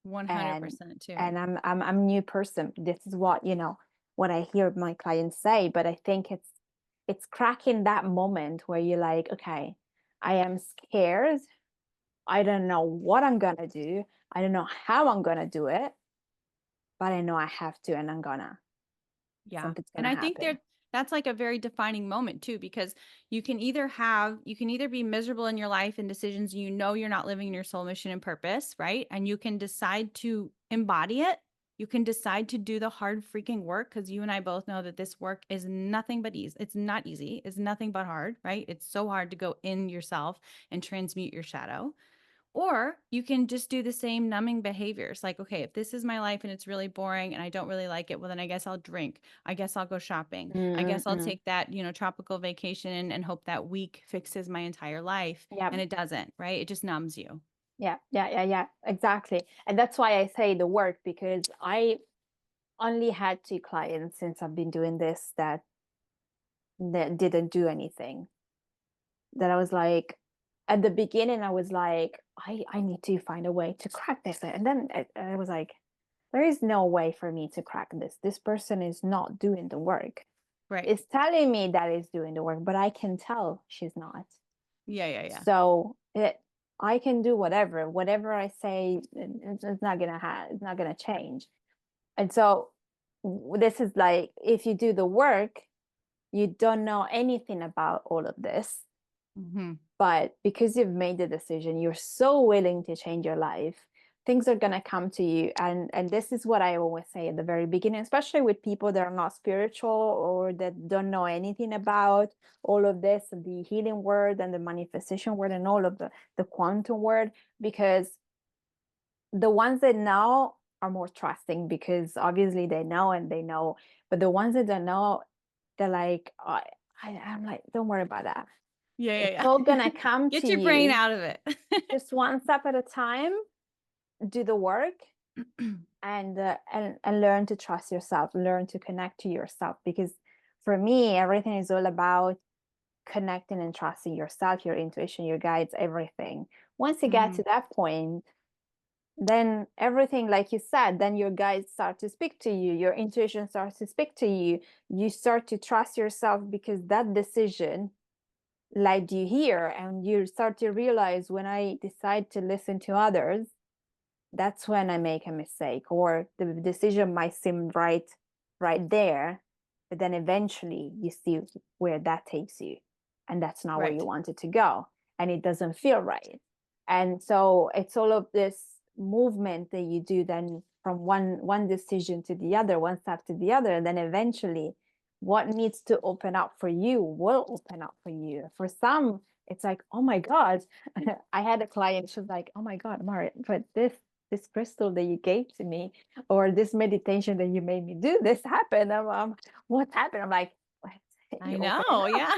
[SPEAKER 1] and
[SPEAKER 2] 100% too.
[SPEAKER 1] and I'm a new person. This is what, what I hear my clients say. But I think it's cracking that moment where you're like, okay, I am scared, I don't know what I'm gonna do, I don't know how I'm gonna do it, but I know I have to, and I'm gonna,
[SPEAKER 2] Yeah.
[SPEAKER 1] something's
[SPEAKER 2] And
[SPEAKER 1] gonna
[SPEAKER 2] I think
[SPEAKER 1] happen.
[SPEAKER 2] that's like a very defining moment too, because you can either be miserable in your life and decisions you know you're not living in your soul mission and purpose, right? And you can decide to embody it. You can decide to do the hard freaking work, because you and I both know that this work is nothing but easy. It's not easy. It's nothing but hard, right? It's so hard to go in yourself and transmute your shadow. Or you can just do the same numbing behaviors. Like, okay, if this is my life and it's really boring and I don't really like it, well, then I guess I'll drink. I guess I'll go shopping. I guess I'll
[SPEAKER 1] Mm-mm.
[SPEAKER 2] take that, tropical vacation and hope that week fixes my entire life.
[SPEAKER 1] Yeah,
[SPEAKER 2] And it doesn't, right? It just numbs you.
[SPEAKER 1] yeah, exactly. And that's why I say the work, because I only had two clients since I've been doing this that didn't do anything, that I was like, at the beginning, I was like, I need to find a way to crack this. And then I was like, there is no way for me to crack this. This person is not doing the work.
[SPEAKER 2] Right.
[SPEAKER 1] It's telling me that it's doing the work, but I can tell she's not.
[SPEAKER 2] Yeah, yeah, yeah.
[SPEAKER 1] So I can do whatever I say, it's not it's not gonna change. And so this is like, if you do the work, you don't know anything about all of this,
[SPEAKER 2] Hmm.
[SPEAKER 1] but because you've made the decision, you're so willing to change your life, things are going to come to you. And this is what I always say at the very beginning, especially with people that are not spiritual or that don't know anything about all of this, the healing word and the manifestation word and all of the quantum word, because the ones that know are more trusting, because obviously they know and they know. But the ones that don't know, they're like, I'm like, don't worry about that,
[SPEAKER 2] Yeah,
[SPEAKER 1] it's
[SPEAKER 2] yeah,
[SPEAKER 1] all
[SPEAKER 2] yeah.
[SPEAKER 1] gonna come to
[SPEAKER 2] Get your brain
[SPEAKER 1] you,
[SPEAKER 2] out of it.
[SPEAKER 1] just one step at a time. Do the work, and learn to trust yourself, learn to connect to yourself, because for me everything is all about connecting and trusting yourself, your intuition, your guides, everything. Once you get
[SPEAKER 2] Hmm.
[SPEAKER 1] to that point, then everything, like you said, then your guides start to speak to you, your intuition starts to speak to you, you start to trust yourself, because that decision led you here. And you start to realize, when I decide to listen to others, that's when I make a mistake, or the decision might seem right there, but then eventually you see where that takes you, and that's not where you
[SPEAKER 2] Right.
[SPEAKER 1] wanted to go, and it doesn't feel right. And so it's all of this movement that you do, then from one decision to the other, one step to the other, and then eventually what needs to open up for you will open up for you. For some, it's like, oh my God. I had a client, she was like, oh my God, Mari, but this crystal that you gave to me, or this meditation that you made me do, this happened. What happened? I'm like, what?
[SPEAKER 2] I
[SPEAKER 1] You opening
[SPEAKER 2] know.
[SPEAKER 1] up.
[SPEAKER 2] Yeah.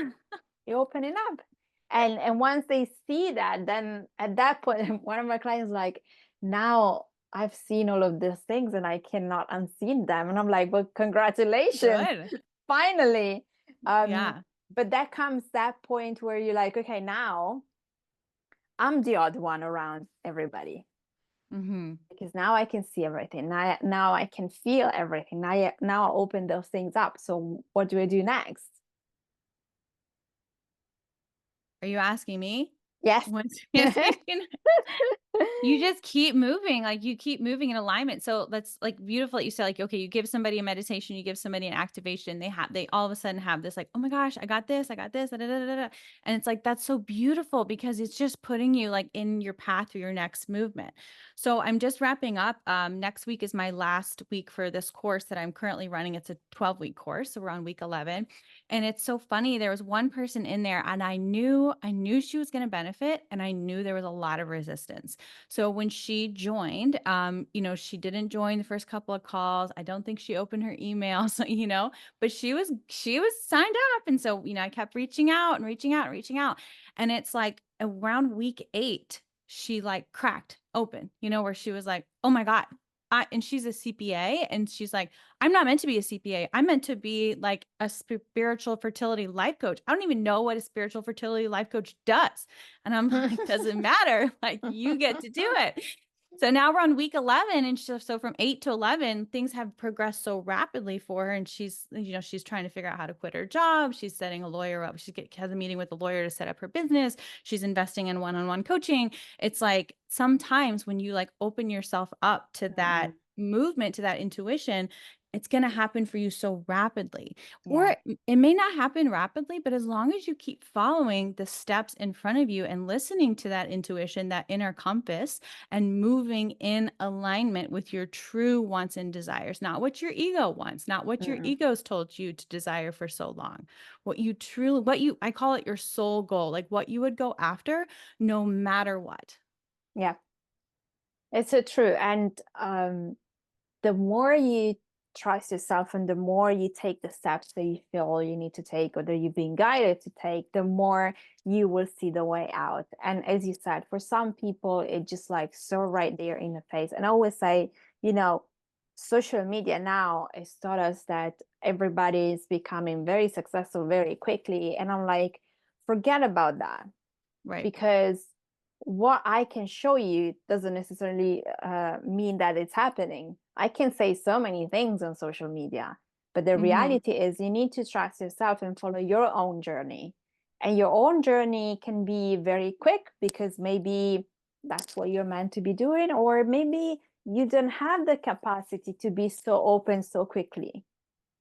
[SPEAKER 1] You're opening up. And once they see that, then at that point, one of my clients like, now I've seen all of these things and I cannot unseen them. And I'm like, well, congratulations,
[SPEAKER 2] Good.
[SPEAKER 1] finally. Um,
[SPEAKER 2] Yeah.
[SPEAKER 1] but that comes that point where you're like, okay, now I'm the odd one around everybody
[SPEAKER 2] Hmm.
[SPEAKER 1] because now I can see everything. Now I can feel everything. Now I open those things up. So what do I do next?
[SPEAKER 2] Are you asking me?
[SPEAKER 1] Yes.
[SPEAKER 2] What's you just keep moving, like you keep moving in alignment. So that's like beautiful. You say like, okay, you give somebody a meditation, you give somebody an activation. They all of a sudden have this like, oh my gosh, I got this, da, da, da, da, da. And it's like, that's so beautiful because it's just putting you like in your path for your next movement. So I'm just wrapping up. Next week is my last week for this course that I'm currently running. It's a 12-week course. So we're on week 11. And it's so funny. There was one person in there and I knew she was going to benefit and I knew there was a lot of resistance. So when she joined, she didn't join the first couple of calls. I don't think she opened her emails, but she was signed up. And so, I kept reaching out and reaching out and reaching out. And it's like around week 8, she like cracked open, where she was like, oh my God. And she's a CPA and she's like, I'm not meant to be a CPA. I'm meant to be like a spiritual fertility life coach. I don't even know what a spiritual fertility life coach does. And I'm like, doesn't matter. Like you get to do it. So now we're on week 11. And so from 8 to 11, things have progressed so rapidly for her. And she's trying to figure out how to quit her job. She's setting a lawyer up. Has a meeting with a lawyer to set up her business. She's investing in one-on-one coaching. It's like sometimes when you like open yourself up to that
[SPEAKER 1] Mm-mm.
[SPEAKER 2] movement, to that intuition, it's going to happen for you so rapidly.
[SPEAKER 1] Yeah.
[SPEAKER 2] Or it may not happen rapidly, but as long as you keep following the steps in front of you and listening to that intuition, that inner compass, and moving in alignment with your true wants and desires, not what your ego wants, not what your
[SPEAKER 1] Mm-mm.
[SPEAKER 2] ego's told you to desire for so long. I call it your soul goal, like what you would go after no matter what.
[SPEAKER 1] Yeah. It's so true. And the more you trust yourself and the more you take the steps that you feel you need to take or that you've been guided to take, the more you will see the way out. And as you said, for some people, it's just like so right there in the face. And I always say, social media now has taught us that everybody is becoming very successful very quickly. And I'm like, forget about that
[SPEAKER 2] Right.
[SPEAKER 1] because what I can show you doesn't necessarily mean that it's happening. I can say so many things on social media, but the
[SPEAKER 2] Hmm.
[SPEAKER 1] reality is you need to trust yourself and follow your own journey. And your own journey can be very quick because maybe that's what you're meant to be doing, or maybe you don't have the capacity to be so open so quickly.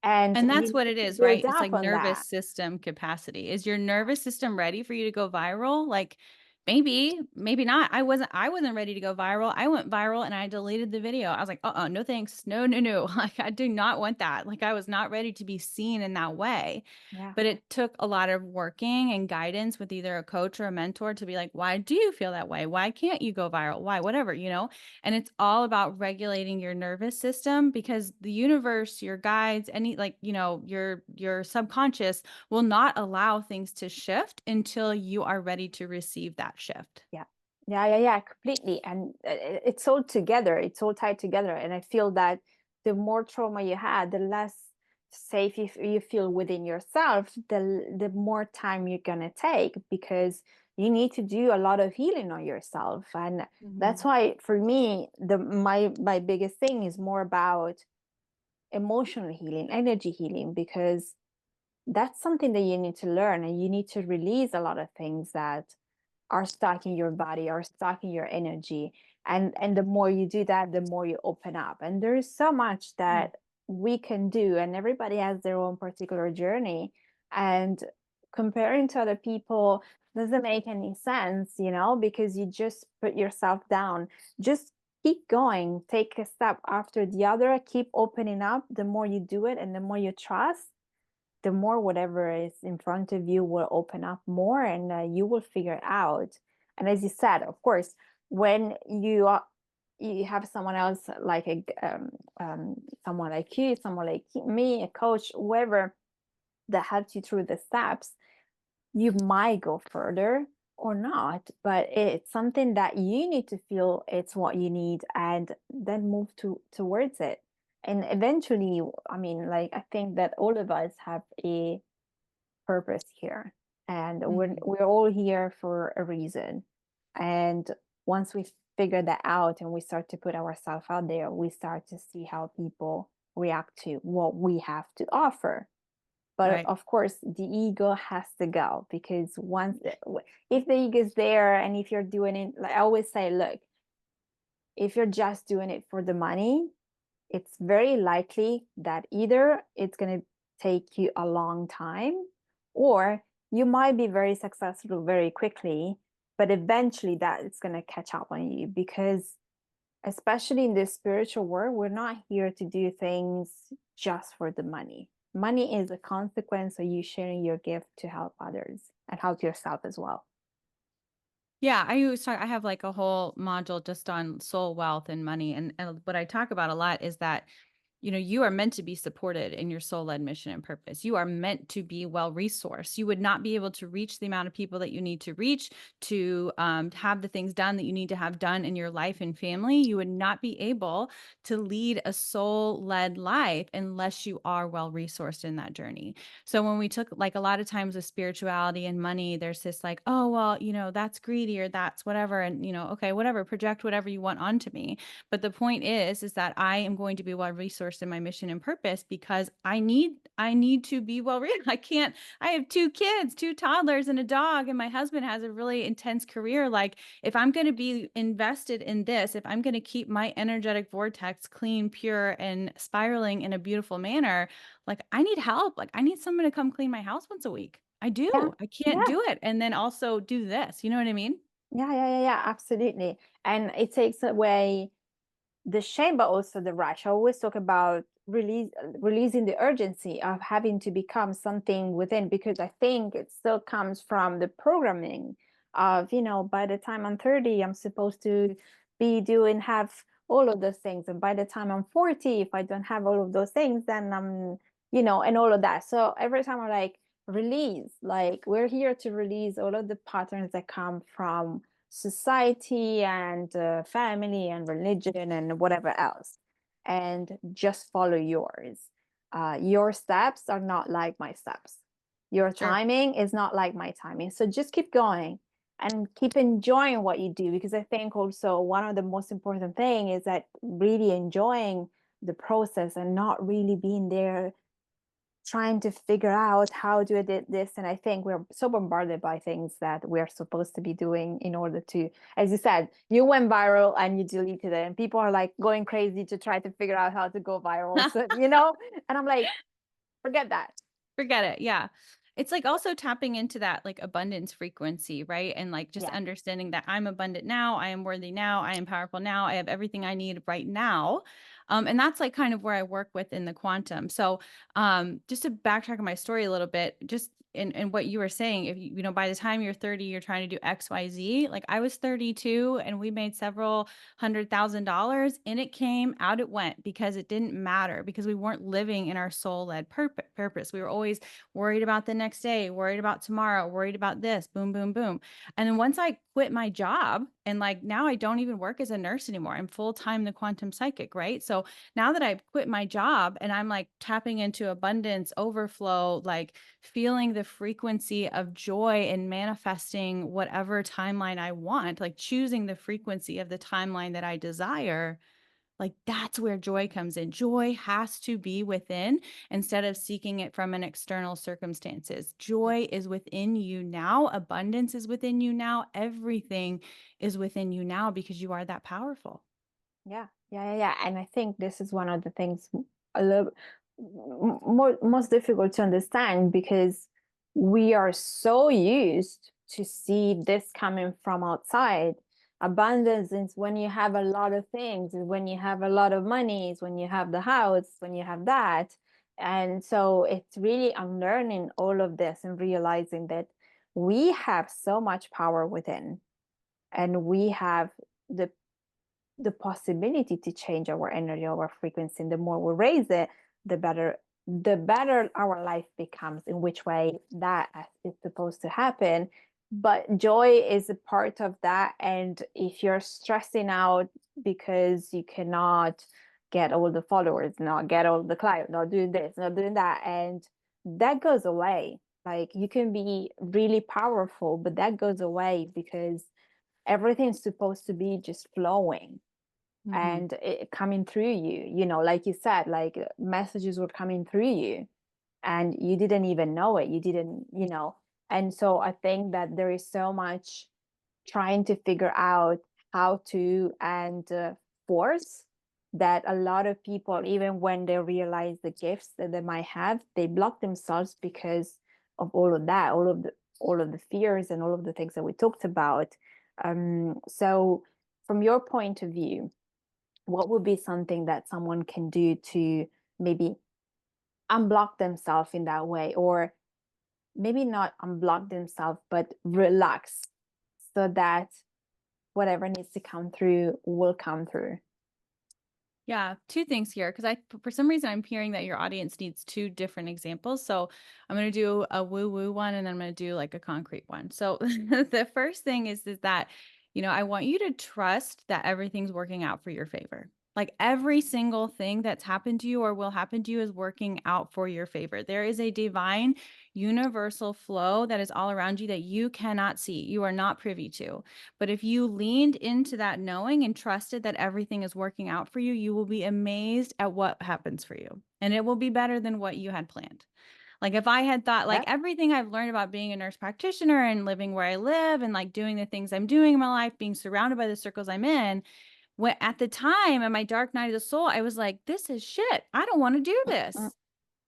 [SPEAKER 1] And
[SPEAKER 2] And
[SPEAKER 1] you
[SPEAKER 2] that's
[SPEAKER 1] need
[SPEAKER 2] what it
[SPEAKER 1] to
[SPEAKER 2] is,
[SPEAKER 1] build
[SPEAKER 2] right? It's
[SPEAKER 1] up
[SPEAKER 2] like
[SPEAKER 1] on
[SPEAKER 2] nervous
[SPEAKER 1] that.
[SPEAKER 2] system capacity. Is your nervous system ready for you to go viral? Like maybe, maybe not. I wasn't ready to go viral. I went viral and I deleted the video. I was like, no thanks. No, no, no. Like I do not want that. Like I was not ready to be seen in that way.
[SPEAKER 1] Yeah.
[SPEAKER 2] But it took a lot of working and guidance with either a coach or a mentor to be like, why do you feel that way? Why can't you go viral? Why? Whatever. And it's all about regulating your nervous system because the universe, your guides, any like, your subconscious will not allow things to shift until you are ready to receive that shift.
[SPEAKER 1] Yeah. Yeah, completely. And it's all together. It's all tied together. And I feel that the more trauma you had, the less safe you feel within yourself, the more time you're gonna take because you need to do a lot of healing on yourself. And that's
[SPEAKER 2] Mhm.
[SPEAKER 1] why for me, my biggest thing is more about emotional healing, energy healing, because that's something that you need to learn and you need to release a lot of things that are stuck in your body, are stuck in your energy. And the more you do that, the more you open up. And there is so much
[SPEAKER 2] Mm.
[SPEAKER 1] that we can do, and everybody has their own particular journey. And comparing to other people doesn't make any sense, because you just put yourself down. Just keep going, take a step after the other, keep opening up. The more you do it and the more you trust, the more whatever is in front of you will open up more and you will figure it out. And as you said, of course, when you have someone else like someone like you, someone like me, a coach, whoever that helps you through the steps, you might go further, or not, but it's something that you need to feel it's what you need and then move towards it. And eventually, I mean, like I think that all of us have a purpose here, and
[SPEAKER 2] Mhm.
[SPEAKER 1] we're all here for a reason. And once we figure that out and we start to put ourselves out there, we start to see how people react to what we have to offer. But
[SPEAKER 2] Right.
[SPEAKER 1] of course, the ego has to go, because if the ego is there, and if you're doing it, like I always say, look, if you're just doing it for the money, it's very likely that either it's going to take you a long time, or you might be very successful very quickly, but eventually that it's going to catch up on you, because especially in this spiritual world, we're not here to do things just for the money. Money is a consequence of you sharing your gift to help others and help yourself as well.
[SPEAKER 2] Yeah, I always talk I have, like, a whole module just on soul wealth and money, and what I talk about a lot is that, you are meant to be supported in your soul-led mission and purpose. You are meant to be well-resourced. You would not be able to reach the amount of people that you need to reach to, have the things done that you need to have done in your life and family. You would not be able to lead a soul-led life unless you are well-resourced in that journey. So when we took like a lot of times with spirituality and money, there's this like, oh, well, that's greedy or that's whatever. And, okay, whatever, project whatever you want onto me. But the point is that I am going to be well resourced in my mission and purpose because I need to be well I can't, I have two kids, two toddlers and a dog, and my husband has a really intense career. Like if I'm going to be invested in this, if I'm going to keep my energetic vortex clean, pure, and spiraling in a beautiful manner, like I need help. Like I need someone to come clean my house once a week. I
[SPEAKER 1] Yeah,
[SPEAKER 2] do. I can't
[SPEAKER 1] yeah,
[SPEAKER 2] do it. And then also do this. You know what I mean?
[SPEAKER 1] yeah, absolutely. And it takes away the shame, but also the rush. I always talk about releasing the urgency of having to become something within, because I think it still comes from the programming of, by the time I'm 30, I'm supposed to be doing have all of those things. And by the time I'm 40, if I don't have all of those things, then and all of that. So every time I'm like, release, like we're here to release all of the patterns that come from society and family and religion and whatever else, and just follow yours. Your steps are not like my steps. Your
[SPEAKER 2] Sure.
[SPEAKER 1] timing is not like my timing. So just keep going and keep enjoying what you do, because I think also one of the most important thing is that really enjoying the process and not really being there trying to figure out how do I do this. And I think we're so bombarded by things that we're supposed to be doing in order to, as you said, you went viral and you deleted it, and people are like going crazy to try to figure out how to go viral. So, and I'm like, forget that.
[SPEAKER 2] Forget it. Yeah. It's like also tapping into that like abundance frequency, right? And like just
[SPEAKER 1] Yeah.
[SPEAKER 2] understanding that I'm abundant now, I am worthy now, I am powerful now, I have everything I need right now. And that's like kind of where I work with in the quantum. So just to backtrack on my story a little bit, just in what you were saying, if by the time you're 30, you're trying to do XYZ. Like I was 32 and we made several $100,000 and it came out, it went because it didn't matter because we weren't living in our soul led purpose. We were always worried about the next day, worried about tomorrow, worried about this, boom, boom, boom. And then once I quit my job and like now I don't even work as a nurse anymore, I'm full time the quantum psychic, right? So now that I've quit my job and I'm like tapping into abundance, overflow, like feeling the frequency of joy and manifesting whatever timeline I want, like choosing the frequency of the timeline that I desire, like that's where joy comes in. Joy has to be within instead of seeking it from an external circumstances. Joy is within you now. Abundance is within you now. Everything is within you now because you are that powerful.
[SPEAKER 1] Yeah. And I think this is one of the things a little most difficult to understand, because we are so used to see this coming from outside. Abundance is when you have a lot of things, is when you have a lot of money, is when you have the house, when you have that. And so it's really unlearning all of this and realizing that we have so much power within, and we have the the possibility to change our energy, our frequency. And the more we raise it, the better our life becomes, in which way that is supposed to happen. But joy is a part of that. And if you're stressing out because you cannot get all the followers, not get all the clients, not doing this, not doing that, and that goes away. Like you can be really powerful, but that goes away because everything's supposed to be just flowing
[SPEAKER 2] Hmm.
[SPEAKER 1] and it coming through you. You know, like you said, like messages were coming through you and you didn't even know it. You didn't, you know. And so I think that there is so much trying to figure out how to and force that a lot of people, even when they realize the gifts that they might have, they block themselves because of all of that, all of the fears and all of the things that we talked about. So from your point of view, what would be something that someone can do to maybe unblock themselves in that way, or maybe not unblock themselves but relax so that whatever needs to come through will come through?
[SPEAKER 2] Yeah, two things here because for some reason, I'm hearing that your audience needs two different examples. So I'm going to do a woo woo one and then I'm going to do like a concrete one. So the first thing is that, I want you to trust that everything's working out for your favor. Like every single thing that's happened to you or will happen to you is working out for your favor. There is a divine universal flow that is all around you that you cannot see. You are not privy to. But if you leaned into that knowing and trusted that everything is working out for you, you will be amazed at what happens for you. And it will be better than what you had planned. Like if I had thought like
[SPEAKER 1] Yeah.
[SPEAKER 2] everything I've learned about being a nurse practitioner and living where I live and like doing the things I'm doing in my life, being surrounded by the circles I'm in, when at the time in my dark night of the soul, I was like, this is shit. I don't want to do
[SPEAKER 1] Mm,
[SPEAKER 2] this.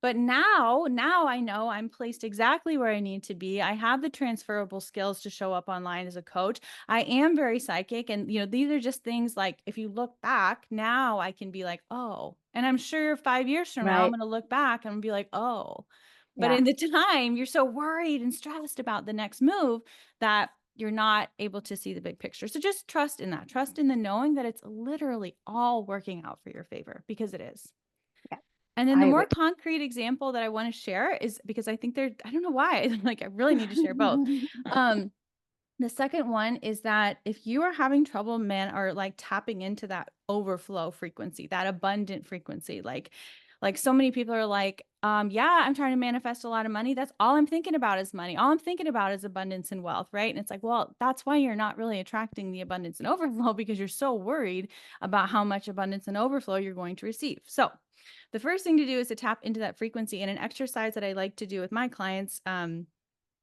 [SPEAKER 2] But now I know I'm placed exactly where I need to be. I have the transferable skills to show up online as a coach. I am very psychic. And, these are just things like if you look back, now I can be like, oh, and I'm sure 5 years from now, I'm
[SPEAKER 1] right.
[SPEAKER 2] going to look back and be like, oh, but
[SPEAKER 1] Yeah.
[SPEAKER 2] in the time, you're so worried and stressed about the next move that you're not able to see the big picture. So just trust in that, trust in the knowing that it's literally all working out for your favor because it is.
[SPEAKER 1] Yeah.
[SPEAKER 2] And then the
[SPEAKER 1] I
[SPEAKER 2] more
[SPEAKER 1] agree.
[SPEAKER 2] concrete example that I want to share is because I think I don't know why, like I really need to share both. Um, the second one is that if you are having trouble, man, or like tapping into that overflow frequency, that abundant frequency, like so many people are like, yeah, I'm trying to manifest a lot of money. That's all I'm thinking about is money. All I'm thinking about is abundance and wealth, right? And it's like, well, that's why you're not really attracting the abundance and overflow because you're so worried about how much abundance and overflow you're going to receive. So the first thing to do is to tap into that frequency. And an exercise that I like to do with my clients,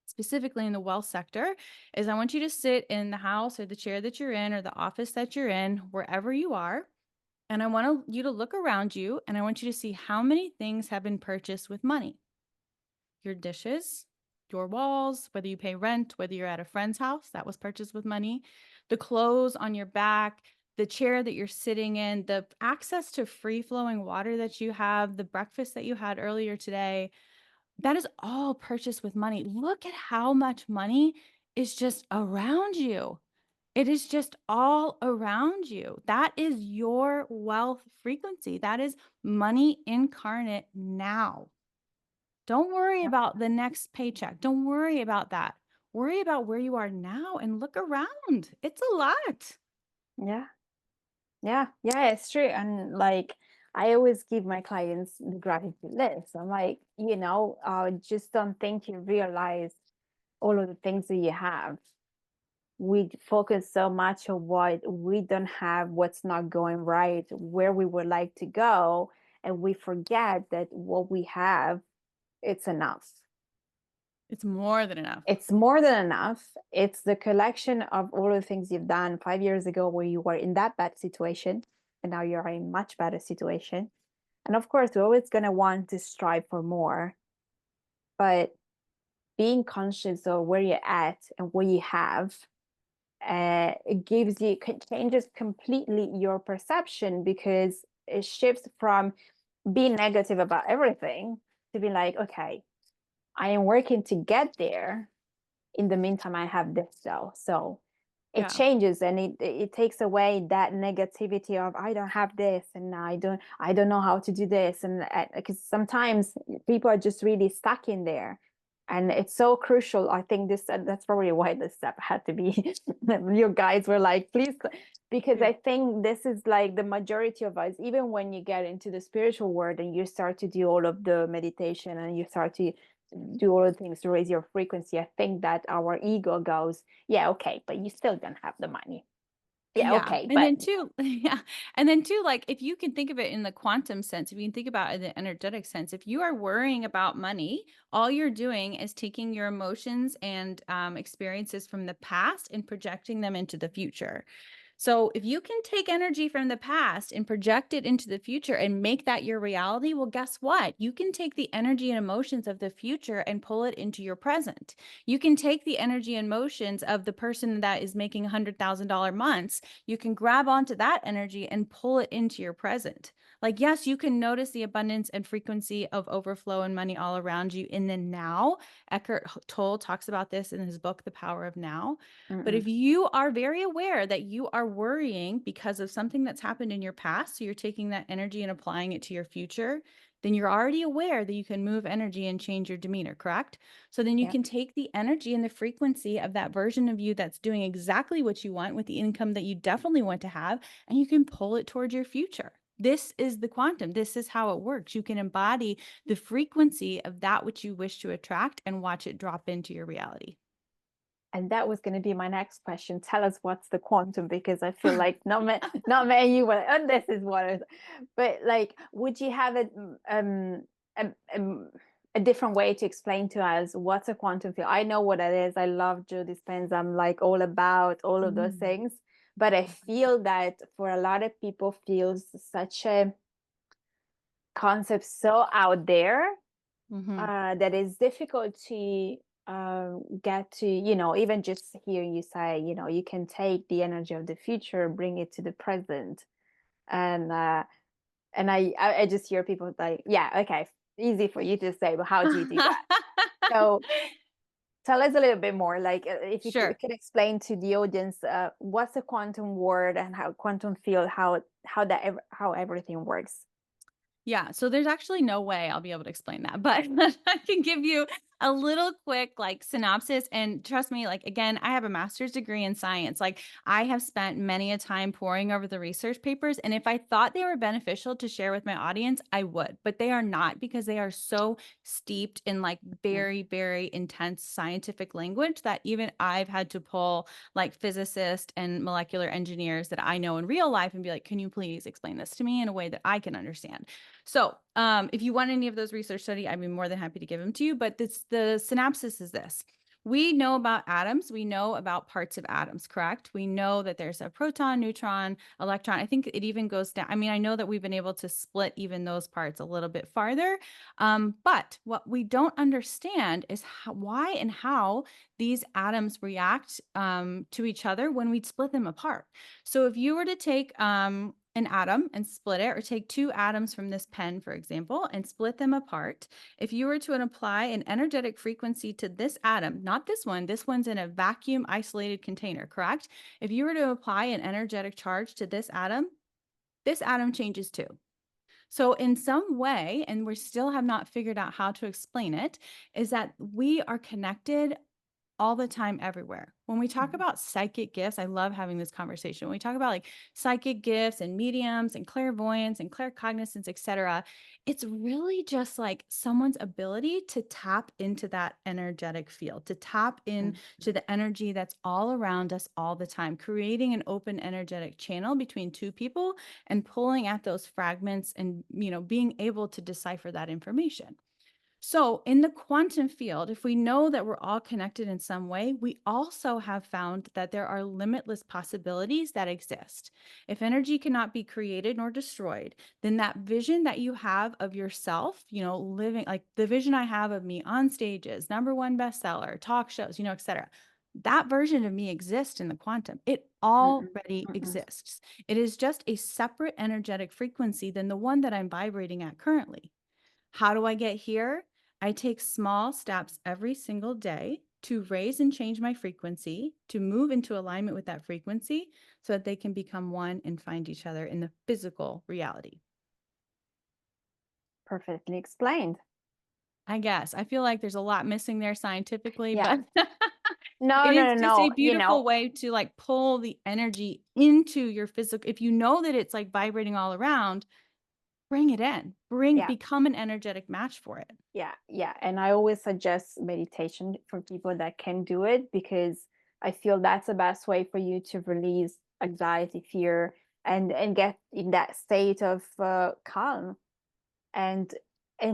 [SPEAKER 2] specifically in the wealth sector, is I want you to sit in the house or the chair that you're in or the office that you're in, wherever you are. And I want you to look around you and I want you to see how many things have been purchased with money. Your dishes, your walls, whether you pay rent, whether you're at a friend's house, that was purchased with money, the clothes on your back, the chair that you're sitting in, the access to free flowing water that you have, the breakfast that you had earlier today, that is all purchased with money. Look at how much money is just around you. It is just all around you. That is your wealth frequency. That is money incarnate now. Don't worry
[SPEAKER 1] Yeah.
[SPEAKER 2] about the next paycheck. Don't worry about that. Worry about where you are now and look around. It's a lot.
[SPEAKER 1] Yeah. Yeah. Yeah. It's true. And like, I always give my clients the gratitude list. I'm like, just don't think you realize all of the things that you have. We focus so much on what we don't have, what's not going right, where we would like to go, and we forget that what we have, it's enough.
[SPEAKER 2] It's more than enough.
[SPEAKER 1] It's more than enough. It's the collection of all the things you've done 5 years ago where you were in that bad situation, and now you're in a much better situation. And of course, we're always going to want to strive for more, but being conscious of where you're at and what you have, it gives you, changes completely your perception because it shifts from being negative about everything to be like, okay, I am working to get there. In the meantime, I have this though. So it
[SPEAKER 2] Yeah.
[SPEAKER 1] changes and it takes away that negativity of I don't have this and I don't know how to do this. And because sometimes people are just really stuck in there. And it's so crucial. I think this, that's probably why this step had to be, your guides were like, please, because
[SPEAKER 2] Yeah.
[SPEAKER 1] I think this is like the majority of us, even when you get into the spiritual world and you start to do all of the meditation and you start to do all the things to raise your frequency, I think that our ego goes, yeah, okay, but you still don't have the money. Yeah,
[SPEAKER 2] Yeah.
[SPEAKER 1] okay,
[SPEAKER 2] And
[SPEAKER 1] but
[SPEAKER 2] then too, yeah. And then too, like if you can think of it in the quantum sense, if you can think about it in the energetic sense, if you are worrying about money, all you're doing is taking your emotions and experiences from the past and projecting them into the future. So if you can take energy from the past and project it into the future and make that your reality, well, guess what? You can take the energy and emotions of the future and pull it into your present. You can take the energy and emotions of the person that is making $100,000 months. You can grab onto that energy and pull it into your present. Like, yes, you can notice the abundance and frequency of overflow and money all around you in the now. Eckhart Tolle talks about this in his book, The Power of Now. But
[SPEAKER 1] mm-mm.
[SPEAKER 2] if you are very aware that you are worrying because of something that's happened in your past, so you're taking that energy and applying it to your future, then you're already aware that you can move energy and change your demeanor, correct? So then you
[SPEAKER 1] Yeah.
[SPEAKER 2] can take the energy and the frequency of that version of you that's doing exactly what you want with the income that you definitely want to have, and you can pull it towards your future. This is the quantum. This is how it works. You can embody the frequency of that which you wish to attract and watch it drop into your reality.
[SPEAKER 1] And that was going to be my next question. Tell us what's the quantum, because I feel like not many you were, and this is what it is. But like, would you have a, um, a different way to explain to us what's a quantum field? I know what it is. I love Joe Dispenza. I'm like all about all of those
[SPEAKER 2] Mm.
[SPEAKER 1] things. But I feel that for a lot of people feels such a concept so out there,
[SPEAKER 2] Mhm.
[SPEAKER 1] that is difficult to get to, even just hear you say, you can take the energy of the future, bring it to the present. And I just hear people like, yeah, okay, easy for you to say, but how do you do that? So tell us a little bit more, like, if you
[SPEAKER 2] Sure.
[SPEAKER 1] could explain to the audience, what's a quantum word and how quantum field, how everything works.
[SPEAKER 2] Yeah, so there's actually no way I'll be able to explain that, but I can give you a little quick like synopsis. And trust me, like again, I have a master's degree in science. Like I have spent many a time poring over the research papers, and if I thought they were beneficial to share with my audience, I would, but they are not because they are so steeped in like
[SPEAKER 1] Mm,
[SPEAKER 2] very, very intense scientific language that even I've had to pull like physicists and molecular engineers that I know in real life and be like, can you please explain this to me in a way that I can understand? So, if you want any of those research study, I'd be more than happy to give them to you. But the synopsis is this. We know about atoms. We know about parts of atoms, correct? We know that there's a proton, neutron, electron. I think it even goes down. I mean, I know that we've been able to split even those parts a little bit farther. But what we don't understand is why and how these atoms react to each other when we split them apart. So if you were to take an atom and split it, or take two atoms from this pen, for example, and split them apart. If you were to apply an energetic frequency to this atom, not this one's in a vacuum isolated container, correct? If you were to apply an energetic charge to this atom changes too. So, in some way, and we still have not figured out how to explain it, is that we are connected all the time, everywhere. When we talk
[SPEAKER 1] mhm,
[SPEAKER 2] about psychic gifts, I love having this conversation. When we talk about like psychic gifts and mediums and clairvoyance and claircognizance, etc., it's really just like someone's ability to tap into that energetic field, to tap
[SPEAKER 1] mm,
[SPEAKER 2] into the energy that's all around us all the time, creating an open energetic channel between two people and pulling at those fragments and, being able to decipher that information. So, in the quantum field, if we know that we're all connected in some way, we also have found that there are limitless possibilities that exist. If energy cannot be created nor destroyed, then that vision that you have of yourself, living like the vision I have of me on stages, number one bestseller, talk shows, etc. That version of me exists in the quantum. It
[SPEAKER 1] mm-mm,
[SPEAKER 2] already
[SPEAKER 1] mm-mm.
[SPEAKER 2] exists. It is just a separate energetic frequency than the one that I'm vibrating at currently. How do I get here? I take small steps every single day to raise and change my frequency, to move into alignment with that frequency so that they can become one and find each other in the physical reality.
[SPEAKER 1] Perfectly explained.
[SPEAKER 2] I guess. I feel like there's a lot missing there scientifically,
[SPEAKER 1] Yeah.
[SPEAKER 2] but
[SPEAKER 1] No,
[SPEAKER 2] it
[SPEAKER 1] no,
[SPEAKER 2] is
[SPEAKER 1] no,
[SPEAKER 2] just a
[SPEAKER 1] no.
[SPEAKER 2] beautiful way to like pull the energy into your physical. If you know that it's like vibrating all around, bring it in.
[SPEAKER 1] Yeah.
[SPEAKER 2] Become an energetic match for it.
[SPEAKER 1] Yeah, yeah. And I always suggest meditation for people that can do it, because I feel that's the best way for you to release anxiety, fear, and get in that state of calm. And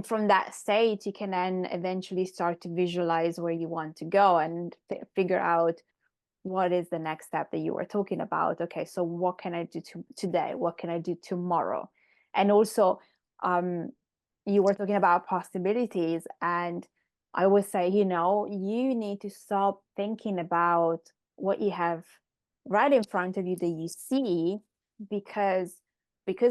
[SPEAKER 1] from that state, you can then eventually start to visualize where you want to go, and figure out what is the next step that you were talking about. Okay, so what can I do today? What can I do tomorrow? And also, um, you were talking about possibilities, and I would say, you need to stop thinking about what you have right in front of you that you see, because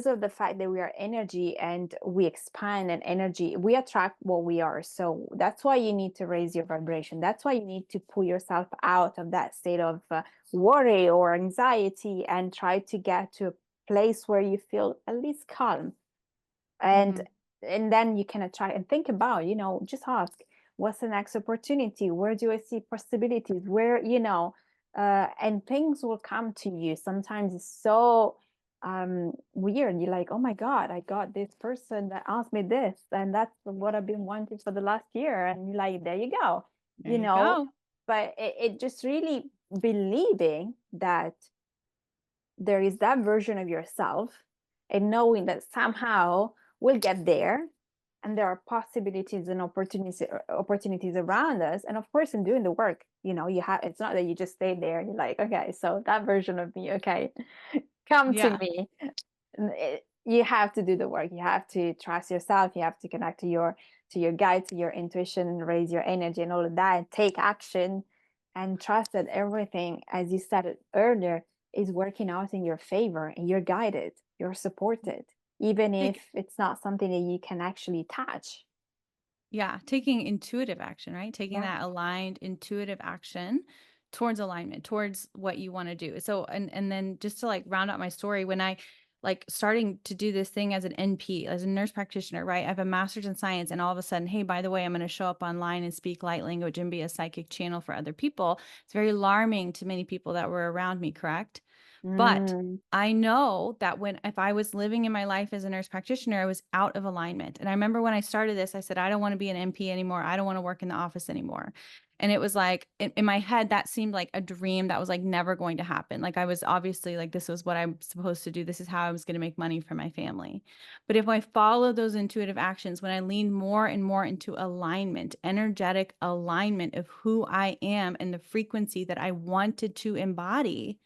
[SPEAKER 1] of the fact that we are energy, and we expand, and energy, we attract what we are. So that's why you need to raise your vibration. That's why you need to pull yourself out of that state of worry or anxiety, and try to get to a place where you feel at least calm. and
[SPEAKER 2] Mhm.
[SPEAKER 1] and then you can try and think about, just ask, what's the next opportunity? Where do I see possibilities? Where, and things will come to you. Sometimes it's so weird. You're like, oh my God, I got this person that asked me this, and that's what I've been wanting for the last year. And you're like, there you go,
[SPEAKER 2] There
[SPEAKER 1] you
[SPEAKER 2] you
[SPEAKER 1] know
[SPEAKER 2] go.
[SPEAKER 1] but it just really believing that there is that version of yourself, and knowing that somehow we'll get there, and there are possibilities and opportunities around us. And of course, in doing the work, you have, it's not that you just stay there and you're like, okay, so that version of me, okay, come to
[SPEAKER 2] Yeah.
[SPEAKER 1] me. You have to do the work. You have to trust yourself. You have to connect to your guide, to your intuition, and raise your energy and all of that, and take action, and trust that everything, as you said it earlier, is working out in your favor, and you're guided, you're supported, even if
[SPEAKER 2] Take
[SPEAKER 1] it's not something that you can actually touch.
[SPEAKER 2] Yeah, taking intuitive action, right? Taking
[SPEAKER 1] Yeah.
[SPEAKER 2] that aligned intuitive action towards alignment, towards what you want to do. So and then just to like round out my story, when I like starting to do this thing as an NP, as a nurse practitioner, right? I have a master's in science, and all of a sudden, hey, by the way, I'm going to show up online and speak light language and be a psychic channel for other people. It's very alarming to many people that were around me, correct? But
[SPEAKER 1] Mm,
[SPEAKER 2] I know that if I was living in my life as a nurse practitioner, I was out of alignment. And I remember when I started this, I said, I don't want to be an NP anymore. I don't want to work in the office anymore. And it was like in my head, that seemed like a dream that was like never going to happen. Like I was obviously like, this was what I'm supposed to do. This is how I was going to make money for my family. But if I followed those intuitive actions, when I leaned more and more into alignment, energetic alignment of who I am and the frequency that I wanted to embody,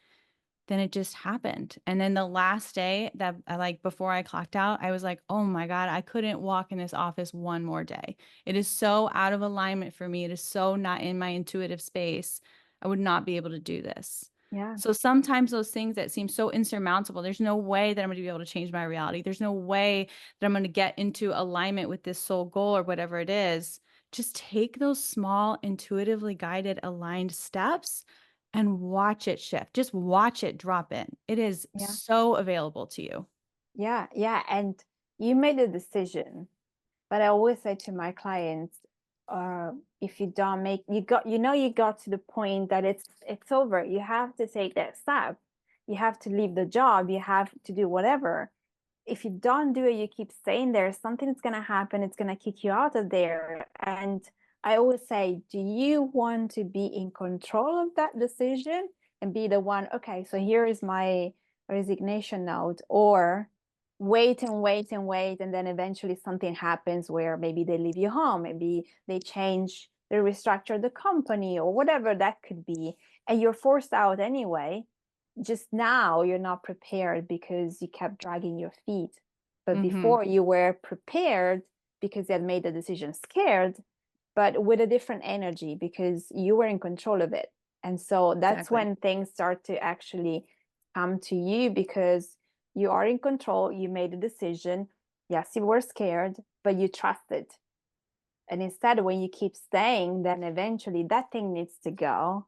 [SPEAKER 2] then it just happened. And then the last day that I like before I clocked out, I was like, oh my God, I couldn't walk in this office one more day. It is so out of alignment for me. It is so not in my intuitive space. I would not be able to do this.
[SPEAKER 1] yeah.
[SPEAKER 2] So sometimes those things that seem so insurmountable, there's no way that I'm going to be able to change my reality. There's no way that I'm going to get into alignment with this soul goal or whatever it is. Just take those small, intuitively guided, aligned steps and watch it shift. Just watch it drop in. It is
[SPEAKER 1] Yeah.
[SPEAKER 2] so available to you.
[SPEAKER 1] Yeah. Yeah. And you made a decision. But I always say to my clients, if you don't make, you got to the point that it's over. You have to take that step. You have to leave the job. You have to do whatever. If you don't do it, you keep staying there, something's going to happen. It's going to kick you out of there. And I always say, do you want to be in control of that decision and be the one, okay, so here is my resignation note, or wait and wait and wait, and then eventually something happens where maybe they leave you home, maybe they restructure the company, or whatever that could be, and you're forced out anyway. Just now you're not prepared because you kept dragging your feet, but
[SPEAKER 2] Mm-hmm.
[SPEAKER 1] before you were prepared because you had made the decision scared, but with a different energy, because you were in control of it. And so that's
[SPEAKER 2] Exactly.
[SPEAKER 1] when things start to actually come to you, because you are in control. You made a decision. Yes, you were scared, but you trusted. And instead, when you keep staying, then eventually that thing needs to go.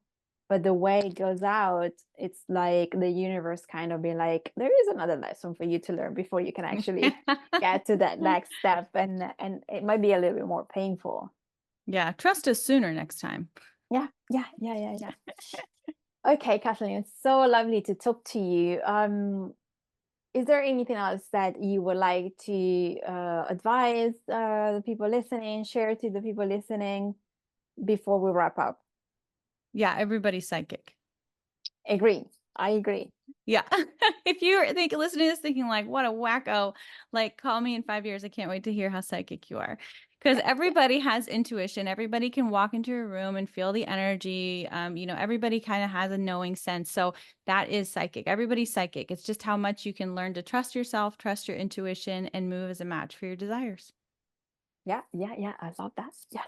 [SPEAKER 1] but the way it goes out, it's like the universe kind of be like, there is another lesson for you to learn before you can actually get to that next step, and it might be a little bit more painful.
[SPEAKER 2] Yeah, trust us sooner next time.
[SPEAKER 1] Yeah. Okay, Kathleen, it's so lovely to talk to you. Is there anything else that you would like to advise the people listening, share to the people listening before we wrap up?
[SPEAKER 2] Yeah, everybody's psychic.
[SPEAKER 1] Agree. I agree.
[SPEAKER 2] Yeah. If you're listening to this thinking like, what a wacko, like call me in 5 years. I can't wait to hear how psychic you are. Because everybody has intuition. Everybody can walk into a room and feel the energy. Everybody kind of has a knowing sense. So that is psychic. Everybody's psychic. It's just how much you can learn to trust yourself, trust your intuition, and move as a match for your desires.
[SPEAKER 1] Yeah. I love that. Yeah.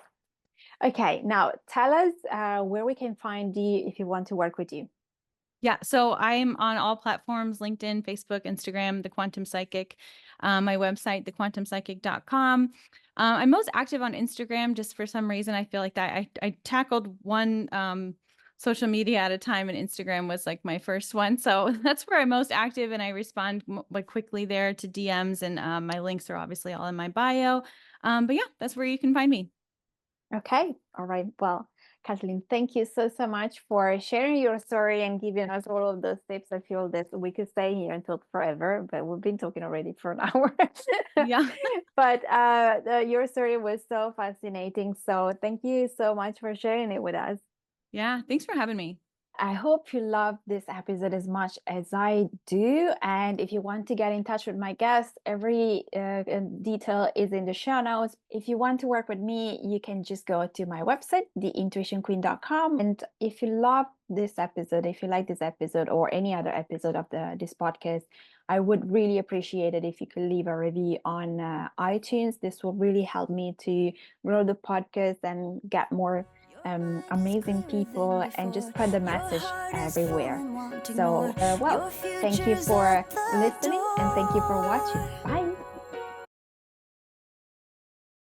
[SPEAKER 1] Okay, now tell us where we can find you if you want to work with you.
[SPEAKER 2] Yeah, so I'm on all platforms, LinkedIn, Facebook, Instagram, The Quantum Psychic, my website, thequantumpsychic.com. I'm most active on Instagram just for some reason. I feel like that I tackled one social media at a time, and Instagram was like my first one. So that's where I'm most active, and I respond like quickly there to DMs, and my links are obviously all in my bio. But yeah, that's where you can find me.
[SPEAKER 1] Okay, all right. Well, Kathleen, thank you so much for sharing your story and giving us all of those tips. I feel that we could stay here until forever, but we've been talking already for an hour.
[SPEAKER 2] Yeah.
[SPEAKER 1] But your story was so fascinating. So thank you so much for sharing it with us.
[SPEAKER 2] Yeah, thanks for having me.
[SPEAKER 1] I hope you love this episode as much as I do. And if you want to get in touch with my guest, every detail is in the show notes. If you want to work with me, you can just go to my website, theintuitionqueen.com. And if you love this episode, if you like this episode or any other episode of this podcast, I would really appreciate it if you could leave a review on iTunes. This will really help me to grow the podcast and get more amazing people and just spread the message everywhere. So, well, thank you for listening and thank you for watching. Bye.